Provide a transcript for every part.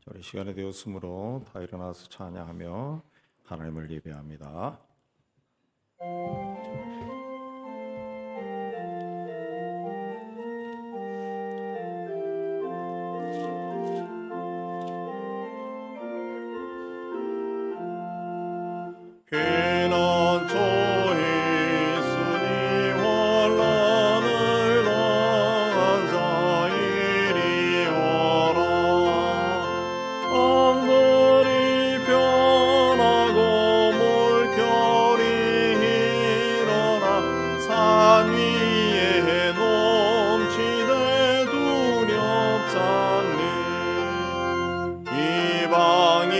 우리 시간이 되었으므로 다 일어나서 찬양하며 하나님을 예배합니다. 괜한 죄 있으니 환난을 당한 자 이리 오라. 하늘이 변하고 물결이 일어나 산 위에 넘치되 두렵잖니. 이방이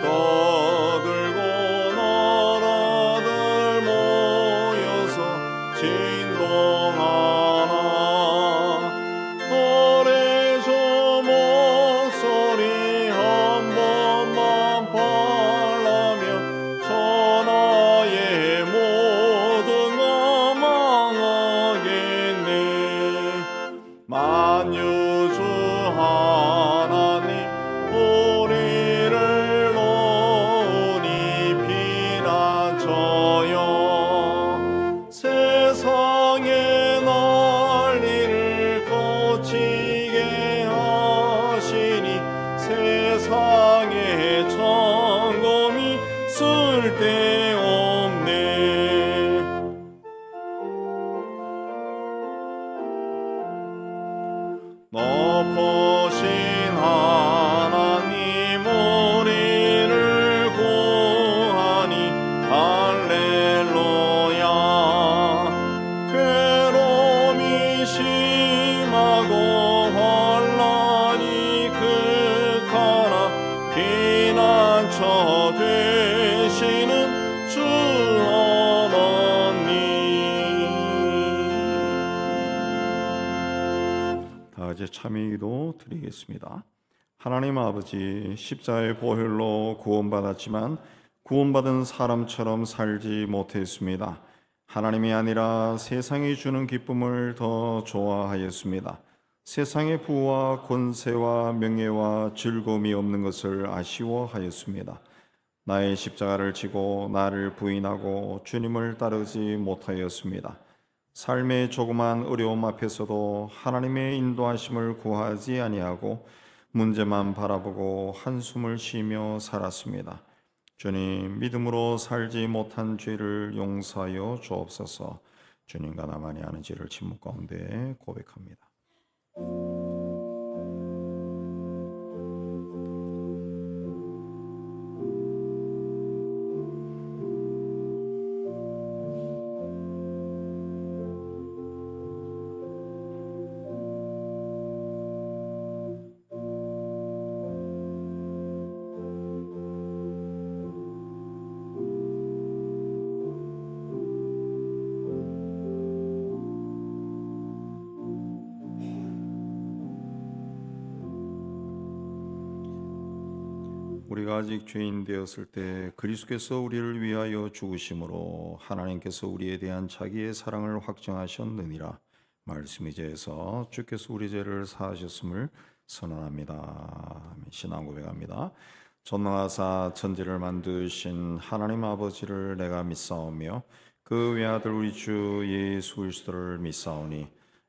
떠들고 나라들 모여서 진동하나. 노래조 목소리 한 번만 parla면 천하의 모든 가 망하겠네. 만유주 하나님 우리를 논히 피난처여. 세상의 난리를 거치게 하시니 세상의 점검이 쓸데없네. 높으신 하나님 우리를 구하니 할렐루야. 괴로움이 심하고 환난이 극하나 피난처 되시는 주 하나님. 다 이제 참여기도 드리겠습니다. 하나님 아버지, 십자가의 보혈로 구원받았지만 구원받은 사람처럼 살지 못했습니다. 하나님이 아니라 세상이 주는 기쁨을 더 좋아하였습니다. 세상의 부와 권세와 명예와 즐거움이 없는 것을 아쉬워하였습니다. 나의 십자가를 지고 나를 부인하고 주님을 따르지 못하였습니다. 삶의 조그만 어려움 앞에서도 하나님의 인도하심을 구하지 아니하고 문제만 바라보고 한숨을 쉬며 살았습니다. 주님, 믿음으로 살지 못한 죄를 용서하여 주옵소서. 주님과 나만이 아는 죄를 침묵 가운데 고백합니다. 우리가 아직 죄인 되었을 때 그리스도께서 우리를 위하여 죽으심으로 하나님께서 우리에 대한 자기의 사랑을 확증하셨느니라. 말씀이 제에서 주께서 우리 죄를 사하셨음을 선언합니다. 신앙 고백합니다. 전능하사 천지를 만드신 하나님 아버지를 내가 믿사오며 그 외아들 우리 주 예수 그리스도를 믿사오니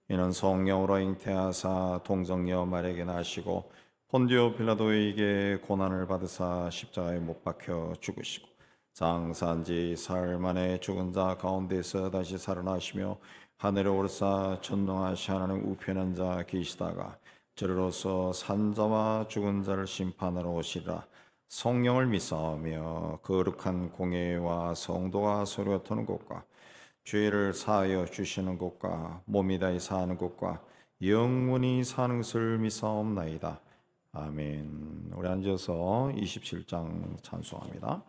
이는 성령으로 잉태하사 동정녀 마리아에게 나시고 본디오 빌라도에게 고난을 받으사 십자가에 못 박혀 죽으시고 장사한 지 사흘 만에 죽은 자 가운데서 다시 살아나시며 하늘에 오르사 전능하신 하나님 우편한 자 계시다가 저리로서 산 자와 죽은 자를 심판하러 오시리라. 성령을 믿사오며 거룩한 공예와 성도가 서로 터는 곳과 죄를 사하여 주시는 곳과 몸이 다히 사는 곳과 영원히 사는 것을 믿사옵나이다. 아멘. 우리 앉아서 27장 찬송합니다.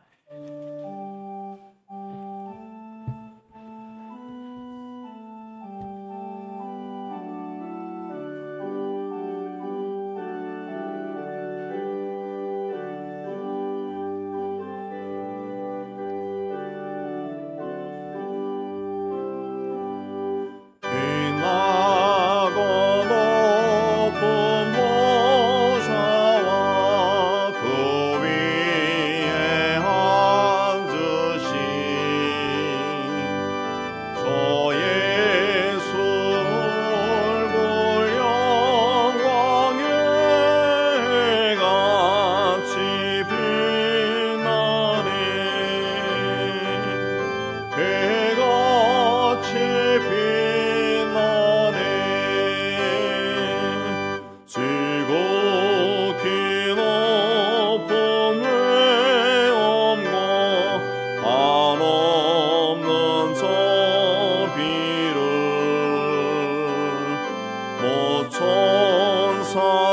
빛나고 높은 모셔와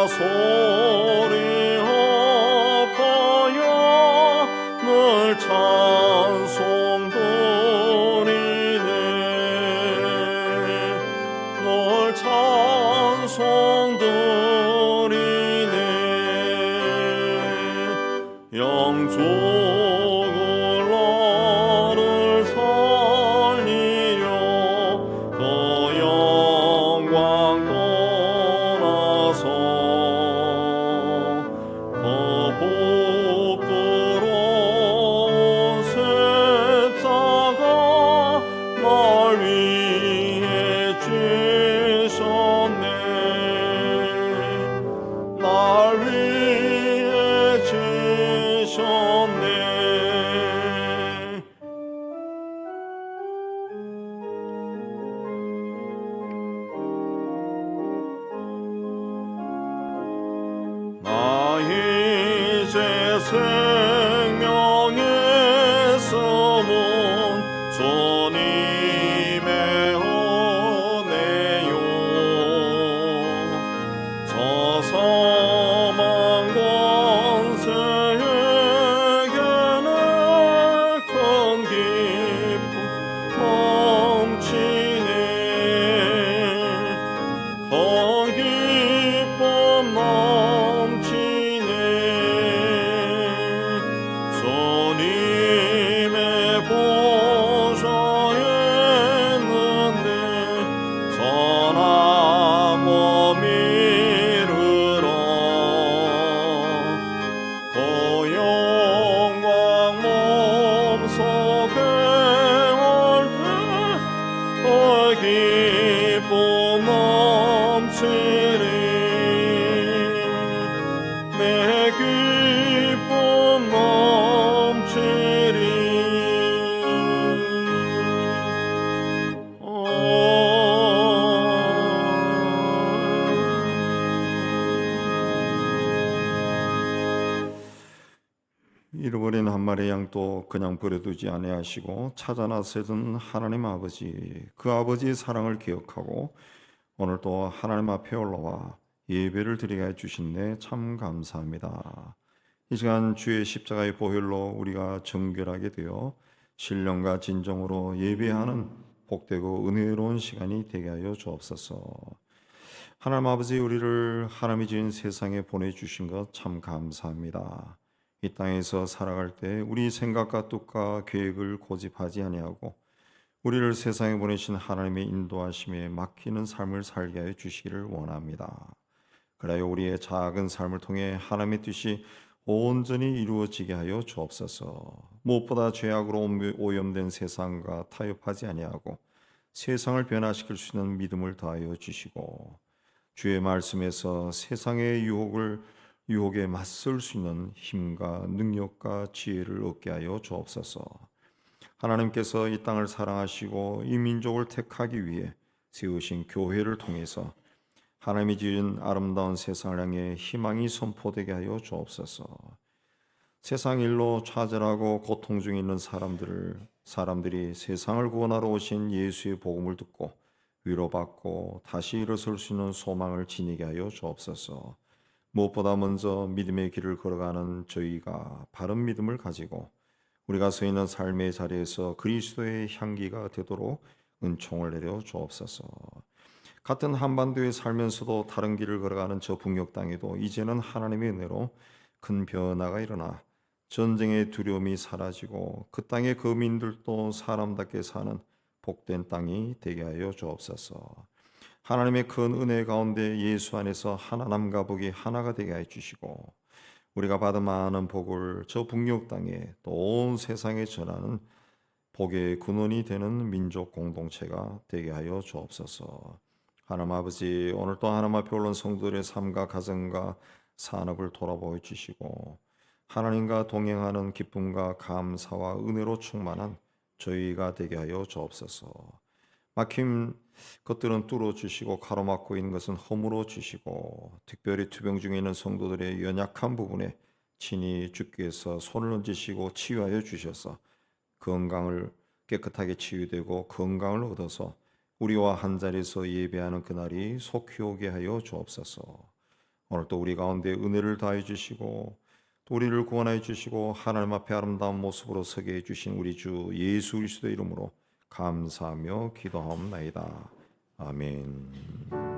소리 엎어여 늘 찬송 드리네 늘 찬송 드리네 영종을 나를 살리려 그 영광 떠나서 그 복스러운 십자가 날 위해 지셨네 날 위해 지셨네 나 이제 생명의 숨은 주님의 은혜요 저 사망 권세에게는 큰 기쁨 넘치네 큰 기쁨 넘치네 주님의 보좌에 있는데 선한 몸 이르러 그 영광 몸소 배울 때그 기쁨 넘치리 내 기쁨 넘치리 잃어버린 한 마리 양도 그냥 버려두지 아니하시고 찾아 나서던 하나님 아버지, 그 아버지의 사랑을 기억하고 오늘 또 하나님 앞에 올라와 예배를 드리게 해주신 참 감사합니다. 이 시간 주의 십자가의 보혈로 우리가 정결하게 되어 신령과 진정으로 예배하는 복되고 은혜로운 시간이 되게 하여 주옵소서. 하나님 아버지, 우리를 하나님이 지은 세상에 보내주신 것 참 감사합니다. 이 땅에서 살아갈 때 우리 생각과 뜻과 계획을 고집하지 아니하고 우리를 세상에 보내신 하나님의 인도하심에 맡기는 삶을 살게 하여 주시기를 원합니다. 그래야 우리의 작은 삶을 통해 하나님의 뜻이 온전히 이루어지게 하여 주옵소서. 무엇보다 죄악으로 오염된 세상과 타협하지 아니하고 세상을 변화시킬 수 있는 믿음을 더하여 주시고 주의 말씀에서 세상의 유혹에 맞설 수 있는 힘과 능력과 지혜를 얻게 하여 주옵소서. 하나님께서 이 땅을 사랑하시고 이 민족을 택하기 위해 세우신 교회를 통해서 하나님이 지은 아름다운 세상을 향해 희망이 선포되게 하여 주옵소서. 세상 일로 좌절하고 고통 중에 있는 사람들이 세상을 구원하러 오신 예수의 복음을 듣고 위로받고 다시 일어설 수 있는 소망을 지니게 하여 주옵소서. 무엇보다 먼저 믿음의 길을 걸어가는 저희가 바른 믿음을 가지고 우리가 서 있는 삶의 자리에서 그리스도의 향기가 되도록 은총을 내려 주옵소서. 같은 한반도에 살면서도 다른 길을 걸어가는 저 북녘 땅에도 이제는 하나님의 은혜로 큰 변화가 일어나 전쟁의 두려움이 사라지고 그 땅의 거민들도 사람답게 사는 복된 땅이 되게 하여 주옵소서. 하나님의 큰 은혜 가운데 예수 안에서 하나 남과 북이 하나가 되게 해 주시고 우리가 받은 많은 복을 저 북녘 땅에 또 온 세상에 전하는 복의 근원이 되는 민족 공동체가 되게 하여 주옵소서. 하나님 아버지, 오늘 또 하나님 앞에 올른 성도들의 삶과 가정과 산업을 돌아보여 주시고 하나님과 동행하는 기쁨과 감사와 은혜로 충만한 저희가 되게 하여 주옵소서. 막힌 것들은 뚫어주시고 가로막고 있는 것은 허물어 주시고 특별히 투병 중에 있는 성도들의 연약한 부분에 친히 주께서 손을 얹으시고 치유하여 주셔서 건강을 깨끗하게 치유되고 건강을 얻어서 우리와 한자리에서 예배하는 그날이 속히 오게 하여 주옵소서. 오늘 또 우리 가운데 은혜를 다해 주시고 또 우리를 구원하여 주시고 하나님 앞에 아름다운 모습으로 서게 해 주신 우리 주 예수 그리스도의 이름으로 감사하며 기도하옵나이다. 아멘.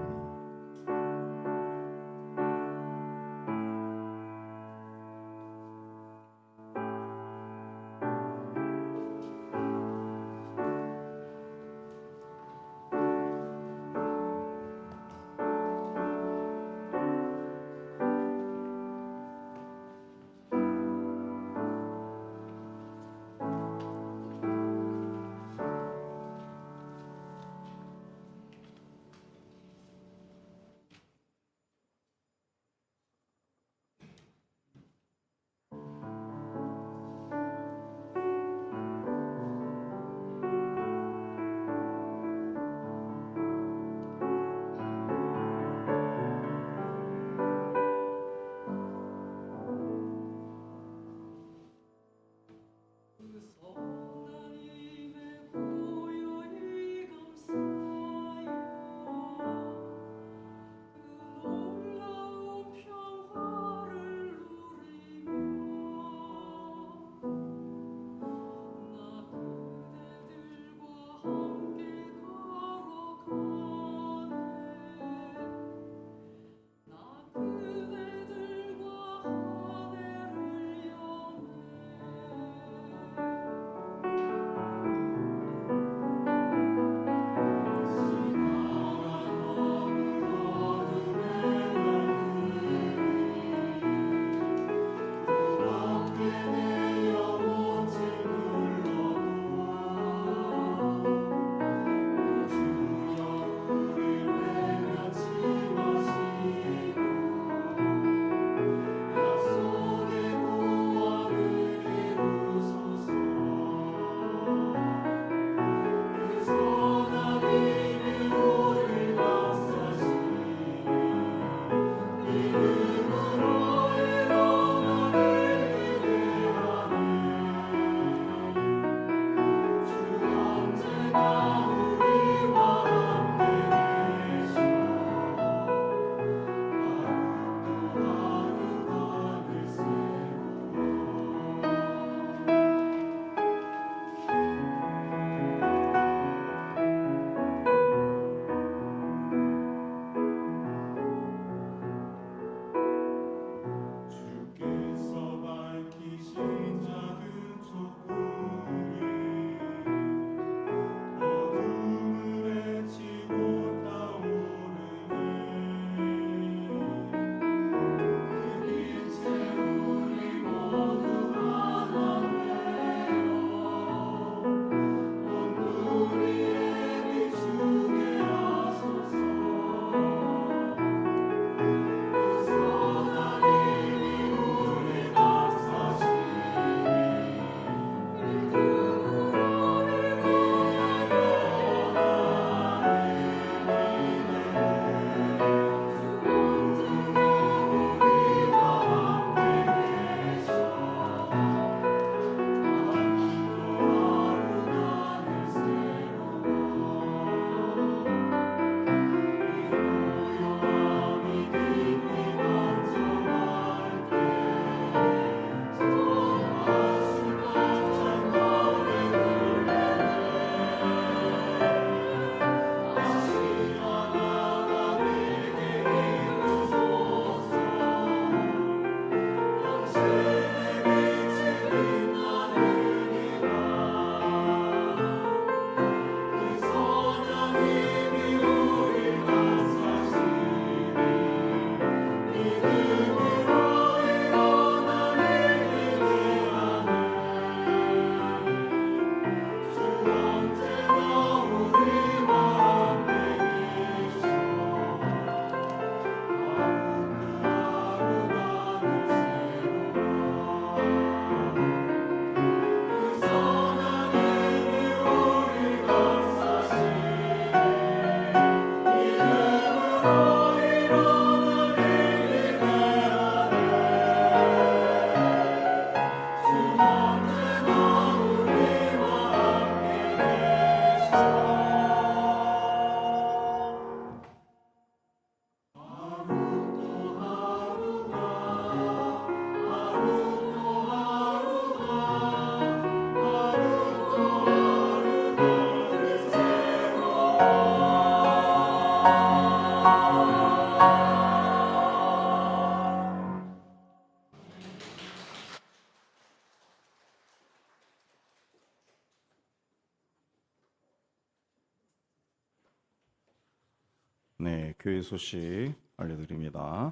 네, 교회 소식 알려드립니다.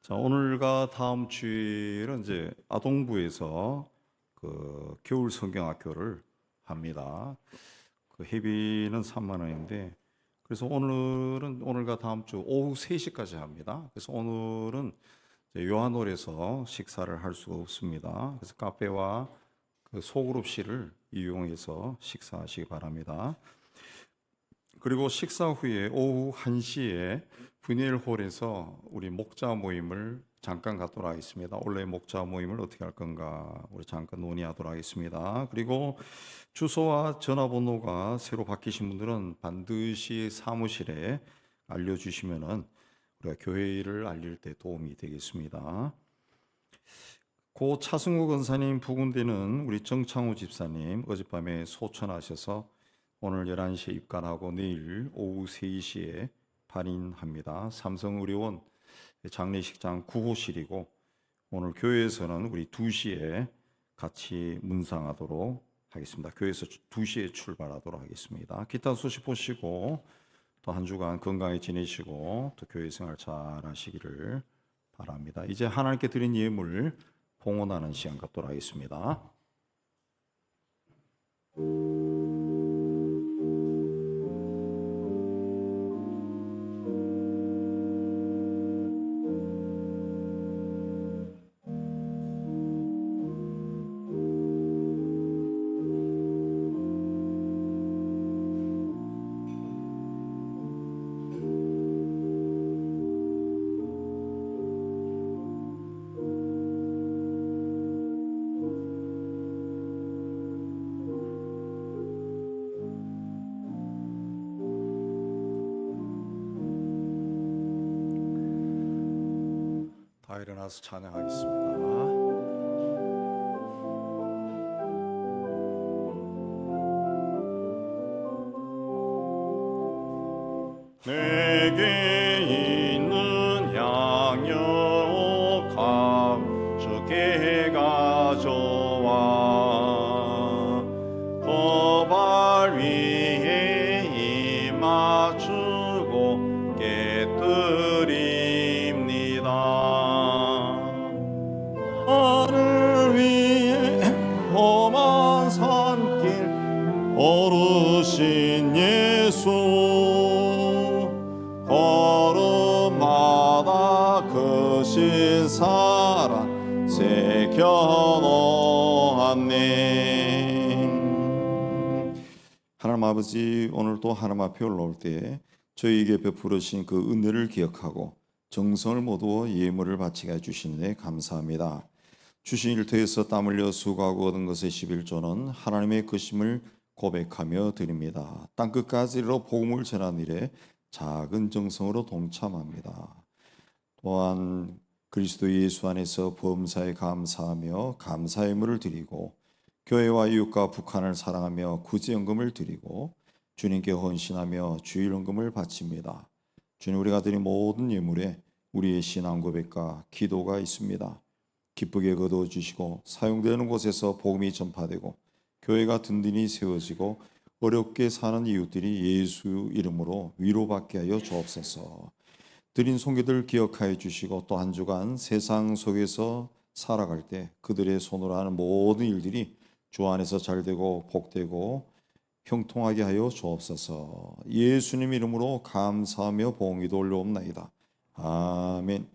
자, 오늘과 다음 주일은 이제 아동부에서 그 겨울 성경학교를 합니다. 그 회비는 3만 원인데, 그래서 오늘과 다음 주 오후 3시까지 합니다. 그래서 오늘은 이제 요한홀에서 식사를 할 수가 없습니다. 그래서 카페와 그 소그룹실을 이용해서 식사하시기 바랍니다. 그리고 식사 후에 오후 1시에 분일홀에서 우리 목자 모임을 잠깐 갖도록 하겠습니다. 원래 목자 모임을 어떻게 할 건가 우리 잠깐 논의하도록 하겠습니다. 그리고 주소와 전화번호가 새로 바뀌신 분들은 반드시 사무실에 알려주시면은 우리가 교회 일을 알릴 때 도움이 되겠습니다. 고 차승우 권사님 부군대는 우리 정창우 집사님 어젯밤에 소천하셔서 오늘 11시에 입관하고 내일 오후 3시에 발인합니다. 삼성의료원 장례식장 9호실이고 오늘 교회에서는 우리 2시에 같이 문상하도록 하겠습니다. 교회에서 2시에 출발하도록 하겠습니다. 기타 소식 보시고 또 한 주간 건강히 지내시고 또 교회 생활 잘 하시기를 바랍니다. 이제 하나님께 드린 예물 봉헌하는 시간 갖도록 하겠습니다. 다 일어나서 찬양하겠습니다. 내게 있는 양육함 주께 가져와 거발 위에 임맞추고 깨뜨립니다. 하늘 위에 험한 산길 오르신 예수 걸음마다 크신 사랑 새겨놓았네. 하나님 아버지, 오늘도 하나님 앞에 올라올 때 저희에게 베풀으신 그 은혜를 기억하고 정성을 모두 예물을 바치게 해주시니 감사합니다. 주신 일터에서 땀 흘려 수고하고 얻은 것의 11조는 하나님의 것임을 고백하며 드립니다. 땅끝까지로 복음을 전하는 일에 작은 정성으로 동참합니다. 또한 그리스도 예수 안에서 범사에 감사하며 감사의 예물을 드리고 교회와 이웃과 북한을 사랑하며 구제연금을 드리고 주님께 헌신하며 주일연금을 바칩니다. 주님, 우리가 드린 모든 예물에 우리의 신앙 고백과 기도가 있습니다. 기쁘게 거두어주시고 사용되는 곳에서 복음이 전파되고 교회가 든든히 세워지고 어렵게 사는 이웃들이 예수 이름으로 위로받게 하여 주옵소서. 드린 손기들 기억하여 주시고 또 한 주간 세상 속에서 살아갈 때 그들의 손으로 하는 모든 일들이 주 안에서 잘되고 복되고 형통하게 하여 주옵소서. 예수님 이름으로 감사하며 봉기도 올려옵나이다. 아멘.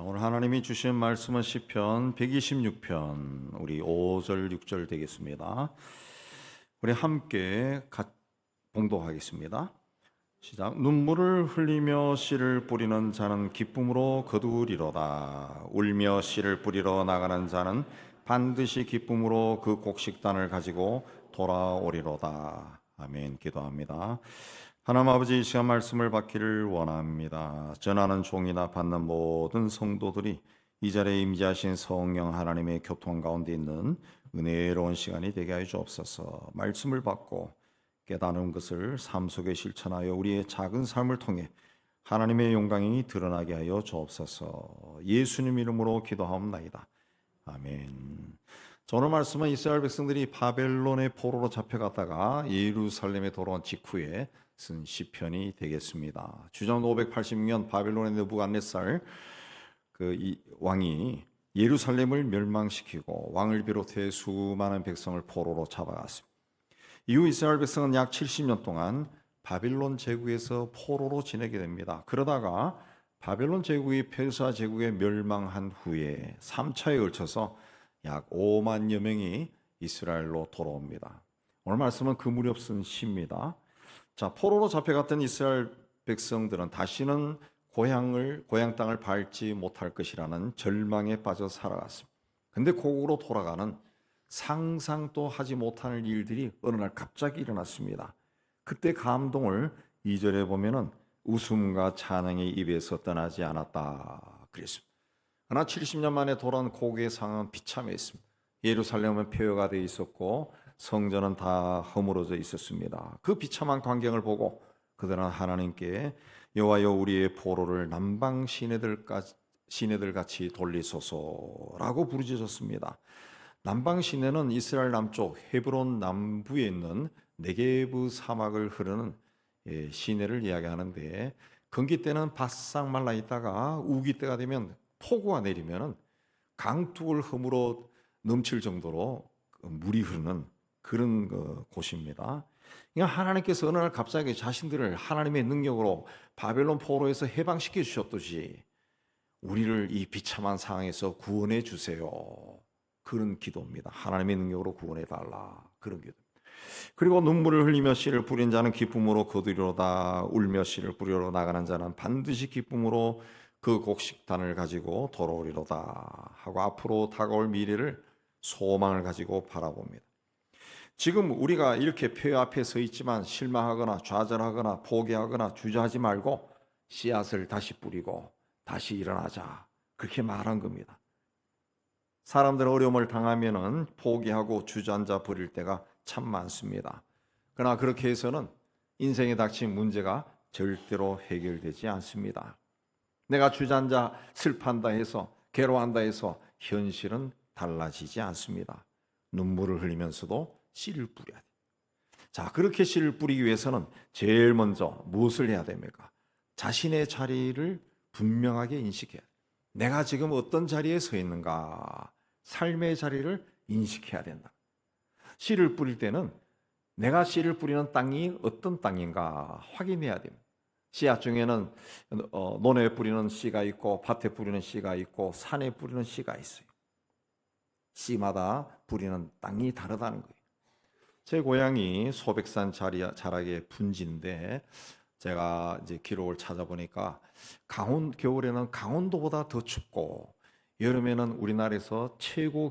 오늘 하나님이 주신 말씀은 시편 126편 우리 5절 6절 되겠습니다. 우리 함께 봉독하겠습니다. 시작. 눈물을 흘리며 씨를 뿌리는 자는 기쁨으로 거두리로다. 울며 씨를 뿌리러 나가는 자는 반드시 기쁨으로 그 곡식단을 가지고 돌아오리로다. 아멘. 기도합니다. 하나님 아버지, 이 시간 말씀을 받기를 원합니다. 전하는 종이나 받는 모든 성도들이 이 자리에 임재하신 성령 하나님의 교통 가운데 있는 은혜로운 시간이 되게 하여 주옵소서. 말씀을 받고 깨달은 것을 삶 속에 실천하여 우리의 작은 삶을 통해 하나님의 영광이 드러나게 하여 주옵소서. 예수님 이름으로 기도하옵나이다. 아멘. 오늘 말씀은 이스라엘 백성들이 바벨론의 포로로 잡혀갔다가 예루살렘에 돌아온 직후에 쓴 시편이 되겠습니다. 주전 586년 바벨론의 느부갓네살 이 왕이 예루살렘을 멸망시키고 왕을 비롯해 수많은 백성을 포로로 잡아갔습니다. 이후 이스라엘 백성은 약 70년 동안 바빌론 제국에서 포로로 지내게 됩니다. 그러다가 바벨론 제국이 페르시아 제국에 멸망한 후에 3차에 걸쳐서 약 5만여 명이 이스라엘로 돌아옵니다. 오늘 말씀은 그 무렵 쓴 시입니다. 자, 포로로 잡혀갔던 이스라엘 백성들은 다시는 고향 땅을 밟지 못할 것이라는 절망에 빠져 살아갔습니다. 근데 고국으로 돌아가는 상상도 하지 못할 일들이 어느 날 갑자기 일어났습니다. 그때 감동을 2절에 보면은 웃음과 찬양의 입에서 떠나지 않았다 그랬습니다. 그러나 70년 만에 돌아온 고국의 상황은 비참했습니다. 예루살렘은 폐허가 되어 있었고 성전은 다 허물어져 있었습니다. 그 비참한 광경을 보고 그들은 하나님께 여호와여 우리의 포로를 남방 시내들 같이 돌리소서라고 부르짖었습니다. 남방 시내는 이스라엘 남쪽 헤브론 남부에 있는 네게브 사막을 흐르는 시내를 이야기하는데, 건기 때는 바싹 말라 있다가 우기 때가 되면 폭우가 내리면 강둑을 허물어 넘칠 정도로 물이 흐르는 그런 곳입니다. 그러니까 하나님께서 어느 날 갑자기 자신들을 하나님의 능력으로 바벨론 포로에서 해방시켜 주셨듯이 우리를 이 비참한 상황에서 구원해 주세요. 그런 기도입니다. 하나님의 능력으로 구원해 달라. 그런 기도. 그리고 눈물을 흘리며 씨를 뿌린 자는 기쁨으로 거두리로다. 울며 씨를 뿌리러 나가는 자는 반드시 기쁨으로 그 곡식단을 가지고 돌아오리로다 하고 앞으로 다가올 미래를 소망을 가지고 바라봅니다. 지금 우리가 이렇게 폐허 앞에 서 있지만 실망하거나 좌절하거나 포기하거나 주저하지 말고 씨앗을 다시 뿌리고 다시 일어나자, 그렇게 말한 겁니다. 사람들은 어려움을 당하면은 포기하고 주저앉아 버릴 때가 참 많습니다. 그러나 그렇게 해서는 인생에 닥친 문제가 절대로 해결되지 않습니다. 내가 주저앉아 슬퍼한다 해서, 괴로워한다 해서 현실은 달라지지 않습니다. 눈물을 흘리면서도 씨를 뿌려야 돼. 자, 그렇게 씨를 뿌리기 위해서는 제일 먼저 무엇을 해야 됩니까? 자신의 자리를 분명하게 인식해야 돼. 내가 지금 어떤 자리에 서 있는가, 삶의 자리를 인식해야 된다. 씨를 뿌릴 때는 내가 씨를 뿌리는 땅이 어떤 땅인가 확인해야 됩니다. 씨앗 중에는 논에 뿌리는 씨가 있고 밭에 뿌리는 씨가 있고 산에 뿌리는 씨가 있어요. 씨마다 뿌리는 땅이 다르다는 거예요. 제 고향이 소백산 자락의 분지인데, 제가 이제 기록을 찾아보니까 겨울에는 강원도보다 더 춥고 여름에는 우리나라에서 최고로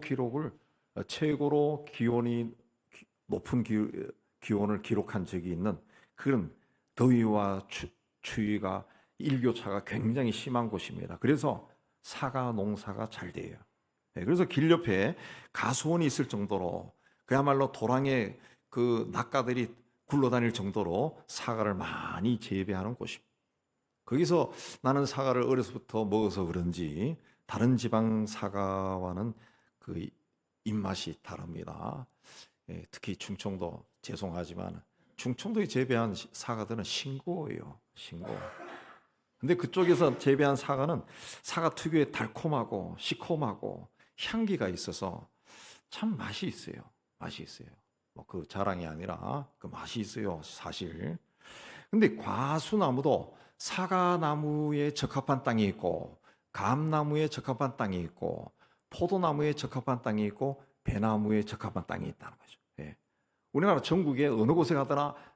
기온이 높은 기온을 기록한 적이 있는 그런 더위와 추위가 일교차가 굉장히 심한 곳입니다. 그래서 사과 농사가 잘 돼요. 그래서 길 옆에 가수원이 있을 정도로, 그야말로 도랑에 그 낙가들이 굴러다닐 정도로 사과를 많이 재배하는 곳입니다. 거기서 나는 사과를 어려서부터 먹어서 그런지 다른 지방 사과와는 그 입맛이 다릅니다. 특히 충청도, 죄송하지만 충청도에 재배한 사과들은 싱거워요. 싱거워. 근데 그쪽에서 재배한 사과는 사과 특유의 달콤하고 시큼하고 향기가 있어서 참 맛이 있어요. 맛이 있어요. 뭐 그 자랑이 아니라 그 맛이 있어요, 사실. 근데 과수나무도 사과나무에 적합한 땅이 있고 감나무에 적합한 땅이 있고 포도나무에 적합한 땅이 있고 배나무에 적합한 땅이 있다는 거죠. 우리나라 전국에 어느 곳에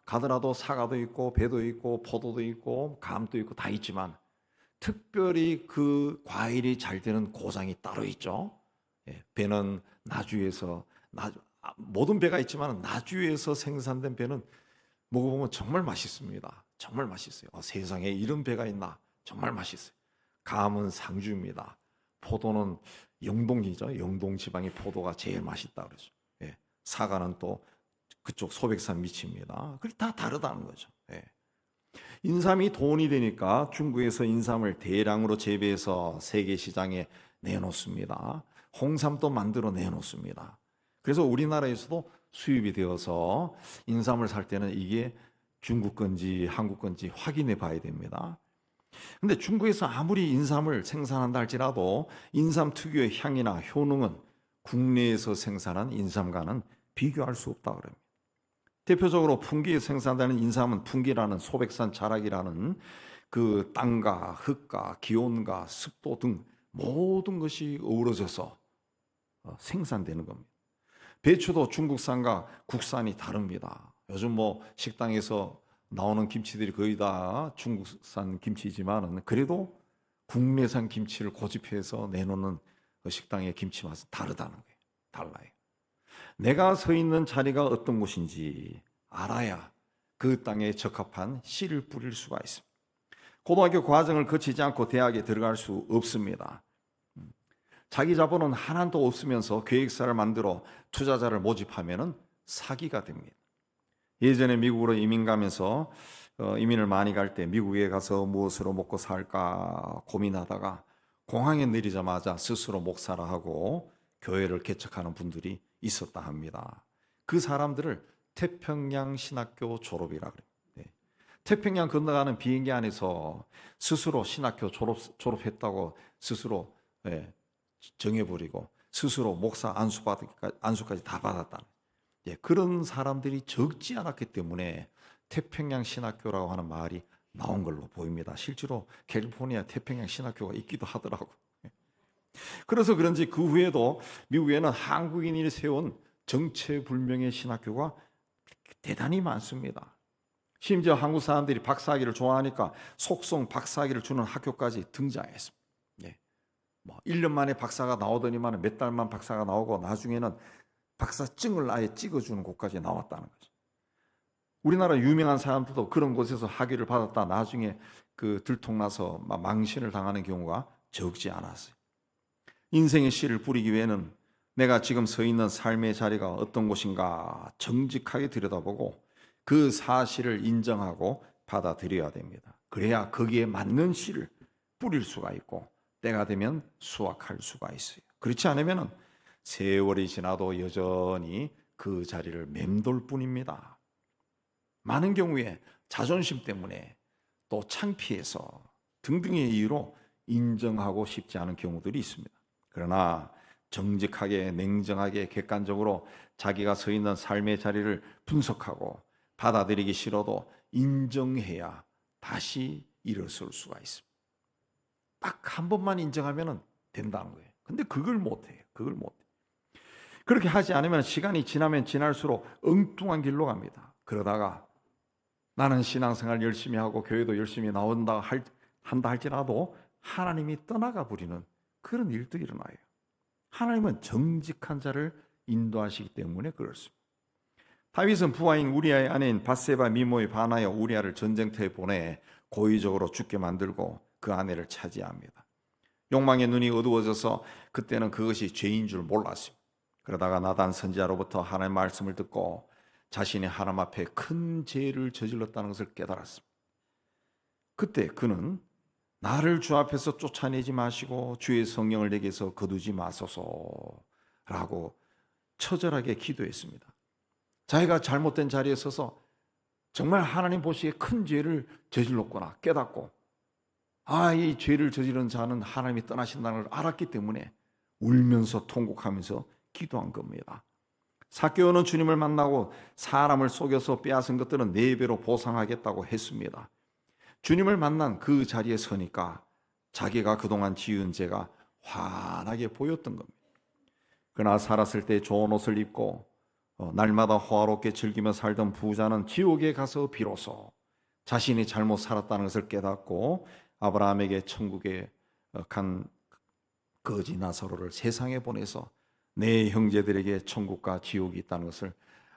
가더라도 사과도 있고 배도 있고 포도도 있고 감도 있고 다 있지만 특별히 그 과일이 잘 되는 고장이 따로 있죠. 배는 나주에서, 모든 배가 있지만 나주에서 생산된 배는 먹어보면 정말 맛있습니다. 정말 맛있어요. 세상에 이런 배가 있나, 정말 맛있어요. 감은 상주입니다. 포도는 영동이죠. 영동 지방의 포도가 제일 맛있다 그러죠. 사과는 또 그쪽 소백산 밑입니다. 그게 다 다르다는 거죠. 인삼이 돈이 되니까 중국에서 인삼을 대량으로 재배해서 세계 시장에 내놓습니다. 홍삼도 만들어 내놓습니다. 그래서 우리나라에서도 수입이 되어서 인삼을 살 때는 이게 중국 건지 한국 건지 확인해 봐야 됩니다. 근데 중국에서 아무리 인삼을 생산한다 할지라도 인삼 특유의 향이나 효능은 국내에서 생산한 인삼과는 비교할 수 없다 그럽니다. 대표적으로 풍기에 생산되는 인삼은 풍기라는 소백산 자락이라는 그 땅과 흙과 기온과 습도 등 모든 것이 어우러져서 생산되는 겁니다. 배추도 중국산과 국산이 다릅니다. 요즘 뭐 식당에서 나오는 김치들이 거의 다 중국산 김치지만 그래도 국내산 김치를 고집해서 내놓는 그 식당의 김치 맛은 다르다는 거예요. 달라요. 내가 서 있는 자리가 어떤 곳인지 알아야 그 땅에 적합한 씨를 뿌릴 수가 있습니다. 고등학교 과정을 거치지 않고 대학에 들어갈 수 없습니다. 자기 자본은 하나도 없으면서 계획사를 만들어 투자자를 모집하면 사기가 됩니다. 예전에 미국으로 이민 가면서 이민을 많이 갈 때 미국에 가서 무엇으로 먹고 살까 고민하다가 공항에 내리자마자 스스로 목사라 하고 교회를 개척하는 분들이 있었다 합니다. 그 사람들을 태평양 신학교 졸업이라 그래요. 네. 태평양 건너가는 비행기 안에서 스스로 신학교 졸업했다고 스스로 정해버리고 스스로 목사 안수까지 다 받았다. 그런 사람들이 적지 않았기 때문에 태평양 신학교라고 하는 말이 나온 걸로 보입니다. 실제로 캘리포니아 태평양 신학교가 있기도 하더라고. 그래서 그런지 그 후에도 미국에는 한국인이 세운 정체불명의 신학교가 대단히 많습니다. 심지어 한국 사람들이 박사학위를 좋아하니까 속성 박사학위를 주는 학교까지 등장했습니다. 1년 만에 박사가 나오더니만 몇 달만 박사가 나오고 나중에는 박사증을 아예 찍어주는 곳까지 나왔다는 거죠. 우리나라 유명한 사람들도 그런 곳에서 학위를 받았다 나중에 그 들통나서 망신을 당하는 경우가 적지 않았어요. 인생의 씨를 뿌리기 위해는 내가 지금 서 있는 삶의 자리가 어떤 곳인가 정직하게 들여다보고 그 사실을 인정하고 받아들여야 됩니다. 그래야 거기에 맞는 씨를 뿌릴 수가 있고 때가 되면 수확할 수가 있어요. 그렇지 않으면 세월이 지나도 여전히 그 자리를 맴돌 뿐입니다. 많은 경우에 자존심 때문에 또 창피해서 등등의 이유로 인정하고 싶지 않은 경우들이 있습니다. 그러나 정직하게 냉정하게 객관적으로 자기가 서 있는 삶의 자리를 분석하고 받아들이기 싫어도 인정해야 다시 일어설 수가 있습니다. 딱 한 번만 인정하면 된다는 거예요. 근데 그걸 못해요. 그렇게 하지 않으면 시간이 지나면 지날수록 엉뚱한 길로 갑니다. 그러다가 나는 신앙생활 열심히 하고 교회도 열심히 한다 할지라도 하나님이 떠나가 버리는 그런 일도 일어나요. 하나님은 정직한 자를 인도하시기 때문에 그렇습니다. 다윗은 부하인 우리아의 아내인 밧세바 미모에 반하여 우리아를 전쟁터에 보내 고의적으로 죽게 만들고 그 아내를 차지합니다. 욕망의 눈이 어두워져서 그때는 그것이 죄인 줄 몰랐습니다. 그러다가 나단 선지자로부터 하나님의 말씀을 듣고 자신이 하나님 앞에 큰 죄를 저질렀다는 것을 깨달았습니다. 그때 그는 나를 주 앞에서 쫓아내지 마시고 주의 성령을 내게서 거두지 마소서라고 처절하게 기도했습니다. 자기가 잘못된 자리에 서서 정말 하나님 보시기에 큰 죄를 저질렀구나 깨닫고 이 죄를 저지른 자는 하나님이 떠나신다는 걸 알았기 때문에 울면서 통곡하면서 기도한 겁니다. 삭개오는 주님을 만나고 사람을 속여서 빼앗은 것들은 4배로 보상하겠다고 했습니다. 주님을 만난 그 자리에 서니까 자기가 그동안 지은 죄가 환하게 보였던 겁니다. 그러나 살았을 때 좋은 옷을 입고 날마다 호화롭게 즐기며 살던 부자는 지옥에 가서 비로소 자신이 잘못 살았다는 것을 깨닫고 아브라함에게 천국에 간 거지 나사로를 세상에 보내서 내 형제들에게 천국과 지옥이 있다는 것을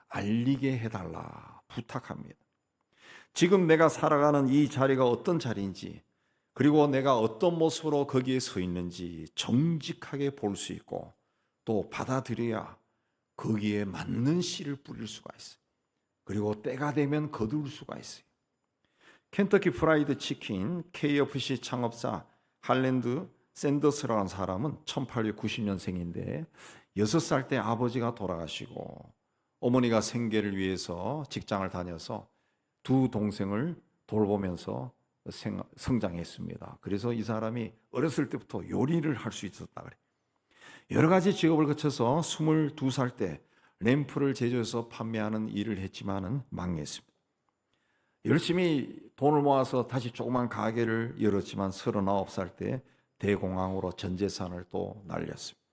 알리게 해달라 부탁합니다. 지금 내가 살아가는 이 자리가 어떤 자리인지 그리고 내가 어떤 모습으로 거기에 서 있는지 정직하게 볼 수 있고 또 받아들여야 거기에 맞는 씨를 뿌릴 수가 있어요. 그리고 때가 되면 거둘 수가 있어요. 켄터키 프라이드 치킨 KFC 창업자 할랜드 샌더스라는 사람은 1890년생인데 6살 때 아버지가 돌아가시고 어머니가 생계를 위해서 직장을 다녀서 두 동생을 돌보면서 성장했습니다. 그래서 이 사람이 어렸을 때부터 요리를 할 수 있었다 그래. 여러 가지 직업을 거쳐서 22살 때 램프를 제조해서 판매하는 일을 했지만은 망했습니다. 열심히 돈을 모아서 다시 조그만 가게를 열었지만 39살 때 대공황으로 전 재산을 또 날렸습니다.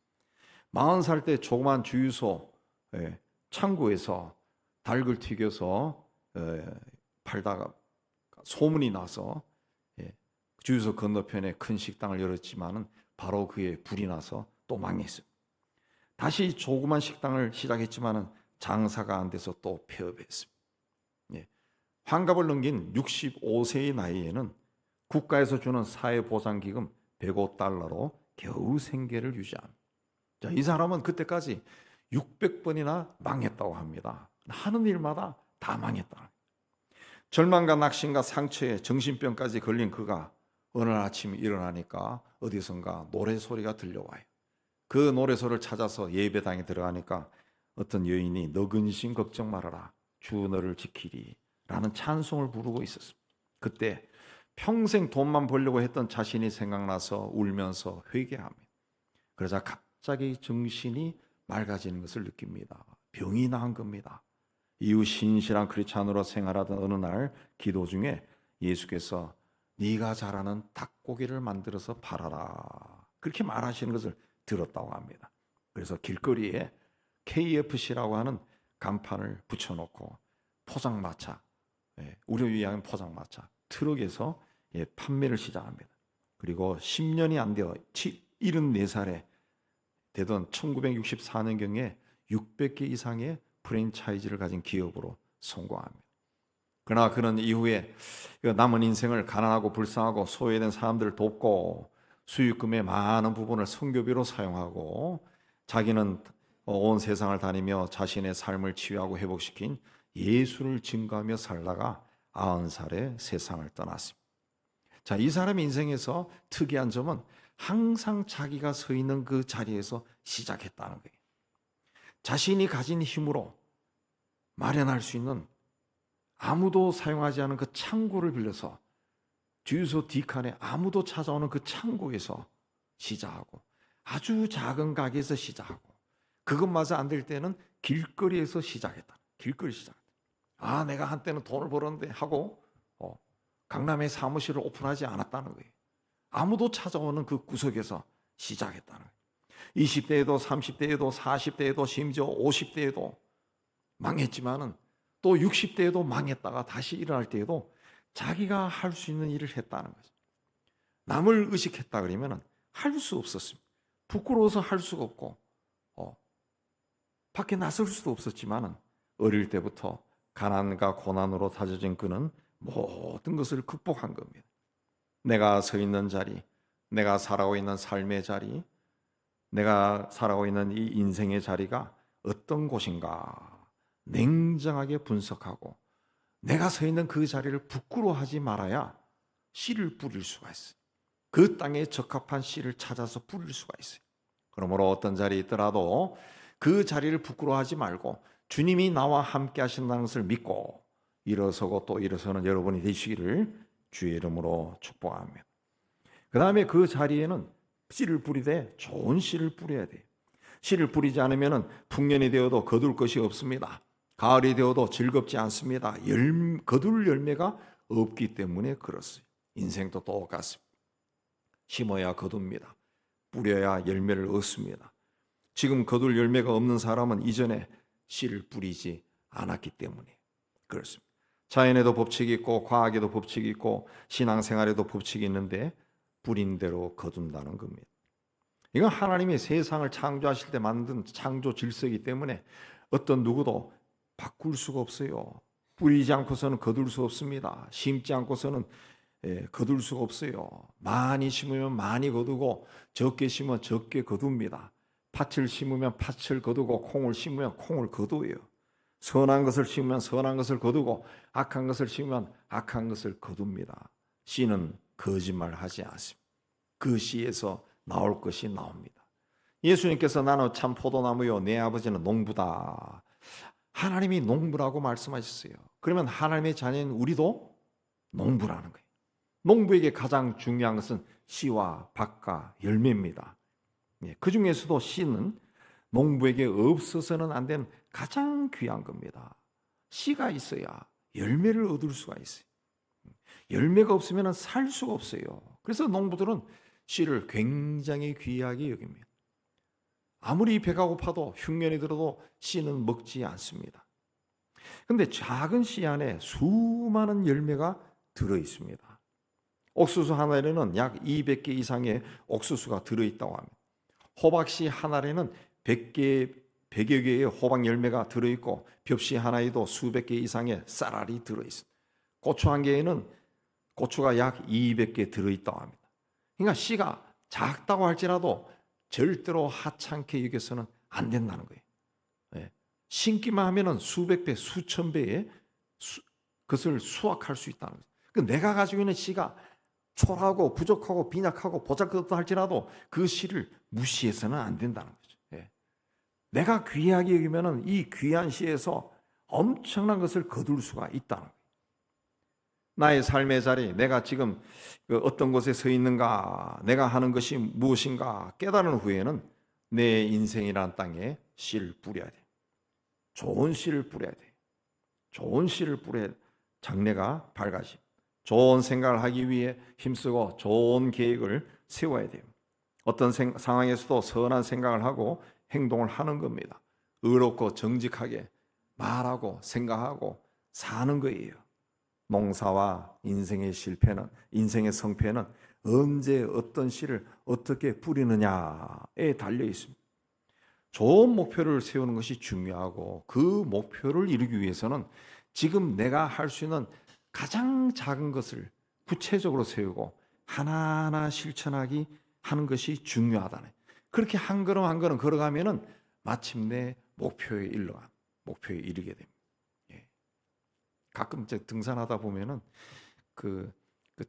40살 때 조그만 주유소 창구에서 닭을 튀겨서 팔다가 소문이 나서 주유소 건너편에 큰 식당을 열었지만은 바로 그에 불이 나서 또 망했습니다. 다시 조그만 식당을 시작했지만은 장사가 안 돼서 또 폐업했습니다. 환갑을 넘긴 65세의 나이에는 국가에서 주는 사회보장기금 105달러로 겨우 생계를 유지합니다. 자, 이 사람은 그때까지 600번이나 망했다고 합니다. 하는 일마다 다 망했다. 절망과 낙심과 상처에 정신병까지 걸린 그가 어느 아침 일어나니까 어디선가 노래소리가 들려와요. 그 노래소리를 찾아서 예배당에 들어가니까 어떤 여인이 너 근심 걱정 말아라 주 너를 지키리 라는 찬송을 부르고 있었습니다. 그때 평생 돈만 벌려고 했던 자신이 생각나서 울면서 회개합니다. 그러자 갑자기 정신이 맑아지는 것을 느낍니다. 병이 나은 겁니다. 이후 신실한 크리스찬으로 생활하던 어느 날 기도 중에 예수께서 네가 잘하는 닭고기를 만들어서 팔아라 그렇게 말하시는 것을 들었다고 합니다. 그래서 길거리에 KFC라고 하는 간판을 붙여놓고 포장마차, 우리 위한 포장마차 트럭에서 판매를 시작합니다. 그리고 10년이 안 되어 74살에 되던 1964년경에 600개 이상의 프랜차이즈를 가진 기업으로 성공합니다. 그러나 그는 이후에 남은 인생을 가난하고 불쌍하고 소외된 사람들을 돕고 수익금의 많은 부분을 선교비로 사용하고 자기는 온 세상을 다니며 자신의 삶을 치유하고 회복시킨 예수를 증거하며 살다가 90살에 세상을 떠났습니다. 자, 이 사람의 인생에서 특이한 점은 항상 자기가 서 있는 그 자리에서 시작했다는 거예요. 자신이 가진 힘으로 마련할 수 있는 아무도 사용하지 않은 그 창고를 빌려서 주유소 뒷칸에 아무도 찾아오는 그 창고에서 시작하고 아주 작은 가게에서 시작하고 그것마저 안 될 때는 길거리에서 시작했다. 길거리 시작했다. 아, 내가 한때는 돈을 벌었는데 하고 강남에 사무실을 오픈하지 않았다는 거예요. 아무도 찾아오는 그 구석에서 시작했다는 거예요. 20대에도 30대에도 40대에도 심지어 50대에도 망했지만은 또 60대에도 망했다가 다시 일어날 때에도 자기가 할 수 있는 일을 했다는 거죠. 남을 의식했다 그러면 할 수 없었습니다. 부끄러워서 할 수가 없고 밖에 나설 수도 없었지만은 어릴 때부터 가난과 고난으로 다져진 그는 모든 것을 극복한 겁니다. 내가 서 있는 자리, 내가 살아가고 있는 삶의 자리, 내가 살아가고 있는 이 인생의 자리가 어떤 곳인가 냉정하게 분석하고 내가 서 있는 그 자리를 부끄러워하지 말아야 씨를 뿌릴 수가 있어요. 그 땅에 적합한 씨를 찾아서 뿌릴 수가 있어요. 그러므로 어떤 자리에 있더라도 그 자리를 부끄러워하지 말고 주님이 나와 함께 하신다는 것을 믿고 일어서고 또 일어서는 여러분이 되시기를 주의 이름으로 축복합니다. 그 다음에 그 자리에는 씨를 뿌리되 좋은 씨를 뿌려야 돼요. 씨를 뿌리지 않으면 풍년이 되어도 거둘 것이 없습니다. 가을이 되어도 즐겁지 않습니다. 거둘 열매가 없기 때문에 그렇습니다. 인생도 똑같습니다. 심어야 거둡니다. 뿌려야 열매를 얻습니다. 지금 거둘 열매가 없는 사람은 이전에 씨를 뿌리지 않았기 때문에 그렇습니다. 자연에도 법칙이 있고 과학에도 법칙이 있고 신앙생활에도 법칙이 있는데 뿌린 대로 거둔다는 겁니다. 이건 하나님이 세상을 창조하실 때 만든 창조 질서이기 때문에 어떤 누구도 바꿀 수가 없어요. 뿌리지 않고서는 거둘 수 없습니다. 심지 않고서는 거둘 수가 없어요. 많이 심으면 많이 거두고 적게 심으면 적게 거둡니다. 팥을 심으면 팥을 거두고 콩을 심으면 콩을 거두어요. 선한 것을 심으면 선한 것을 거두고 악한 것을 심으면 악한 것을 거둡니다. 씨는 거짓말하지 않습니다. 그 씨에서 나올 것이 나옵니다. 예수님께서 나는 참 포도나무요 내 아버지는 농부다. 하나님이 농부라고 말씀하셨어요. 그러면 하나님의 자녀인 우리도 농부라는 거예요. 농부에게 가장 중요한 것은 씨와 밭과 열매입니다. 그 중에서도 씨는 농부에게 없어서는 안 되는 가장 귀한 겁니다. 씨가 있어야 열매를 얻을 수가 있어요. 열매가 없으면 살 수가 없어요. 그래서 농부들은 씨를 굉장히 귀하게 여깁니다. 아무리 배가 고파도 흉년이 들어도 씨는 먹지 않습니다. 그런데 작은 씨 안에 수많은 열매가 들어 있습니다. 옥수수 한 알에는 약 200개 이상의 옥수수가 들어있다고 합니다. 호박씨 한 알에는 100여 개의 호박 열매가 들어있고 벽씨 하나에도 수백 개 이상의 쌀알이 들어있습니다. 고추 한 개에는 고추가 약 200개 들어있다고 합니다. 그러니까 씨가 작다고 할지라도 절대로 하찮게 여겨서는 안 된다는 거예요. 심기만 하면은 수백 배, 수천 배의 그것을 수확할 수 있다는 거죠. 그러니까 내가 가지고 있는 씨가 초라하고 부족하고 빈약하고 보잘것없다 할지라도 그 씨를 무시해서는 안 된다는 거죠. 내가 귀하게 여기면은 이 귀한 씨에서 엄청난 것을 거둘 수가 있다는 거예요. 나의 삶의 자리, 내가 지금 어떤 곳에 서 있는가, 내가 하는 것이 무엇인가 깨달은 후에는 내 인생이라는 땅에 씨를 뿌려야 돼. 좋은 씨를 뿌려야 돼. 좋은 씨를 뿌려야 장래가 밝아지. 좋은 생각을 하기 위해 힘쓰고 좋은 계획을 세워야 돼요. 어떤 상황에서도 선한 생각을 하고 행동을 하는 겁니다. 의롭고 정직하게 말하고 생각하고 사는 거예요. 농사와 인생의 실패는, 인생의 성패는 언제 어떤 씨를 어떻게 뿌리느냐에 달려 있습니다. 좋은 목표를 세우는 것이 중요하고 그 목표를 이루기 위해서는 지금 내가 할 수 있는 가장 작은 것을 구체적으로 세우고 하나하나 실천하기 하는 것이 중요하다네. 그렇게 한 걸음 한 걸음 걸어가면은 마침내 목표에 이르게 됩니다. 가끔 등산하다 보면은 그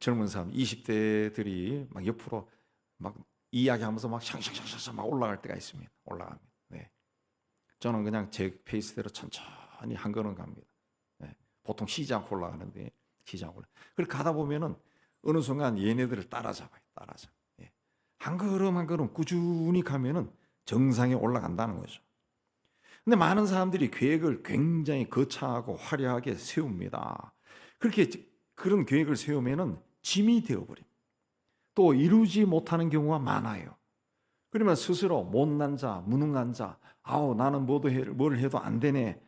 젊은 사람 20대들이 막 옆으로 막 이야기하면서 막 샹샹샹샹 막 올라갈 때가 있습니다. 올라갑니다. 저는 그냥 제 페이스대로 천천히 한 걸음 갑니다. 보통 쉬지 않고 올라가는데 쉬지 않고 그렇게 가다 보면은 어느 순간 얘네들을 따라잡아요. 한 걸음 한 걸음 꾸준히 가면은 정상에 올라간다는 거죠. 근데 많은 사람들이 계획을 굉장히 거창하고 화려하게 세웁니다. 그런 계획을 세우면은 짐이 되어버립니다. 또 이루지 못하는 경우가 많아요. 그러면 스스로 못난 자, 무능한 자, 나는 뭘 해도 안 되네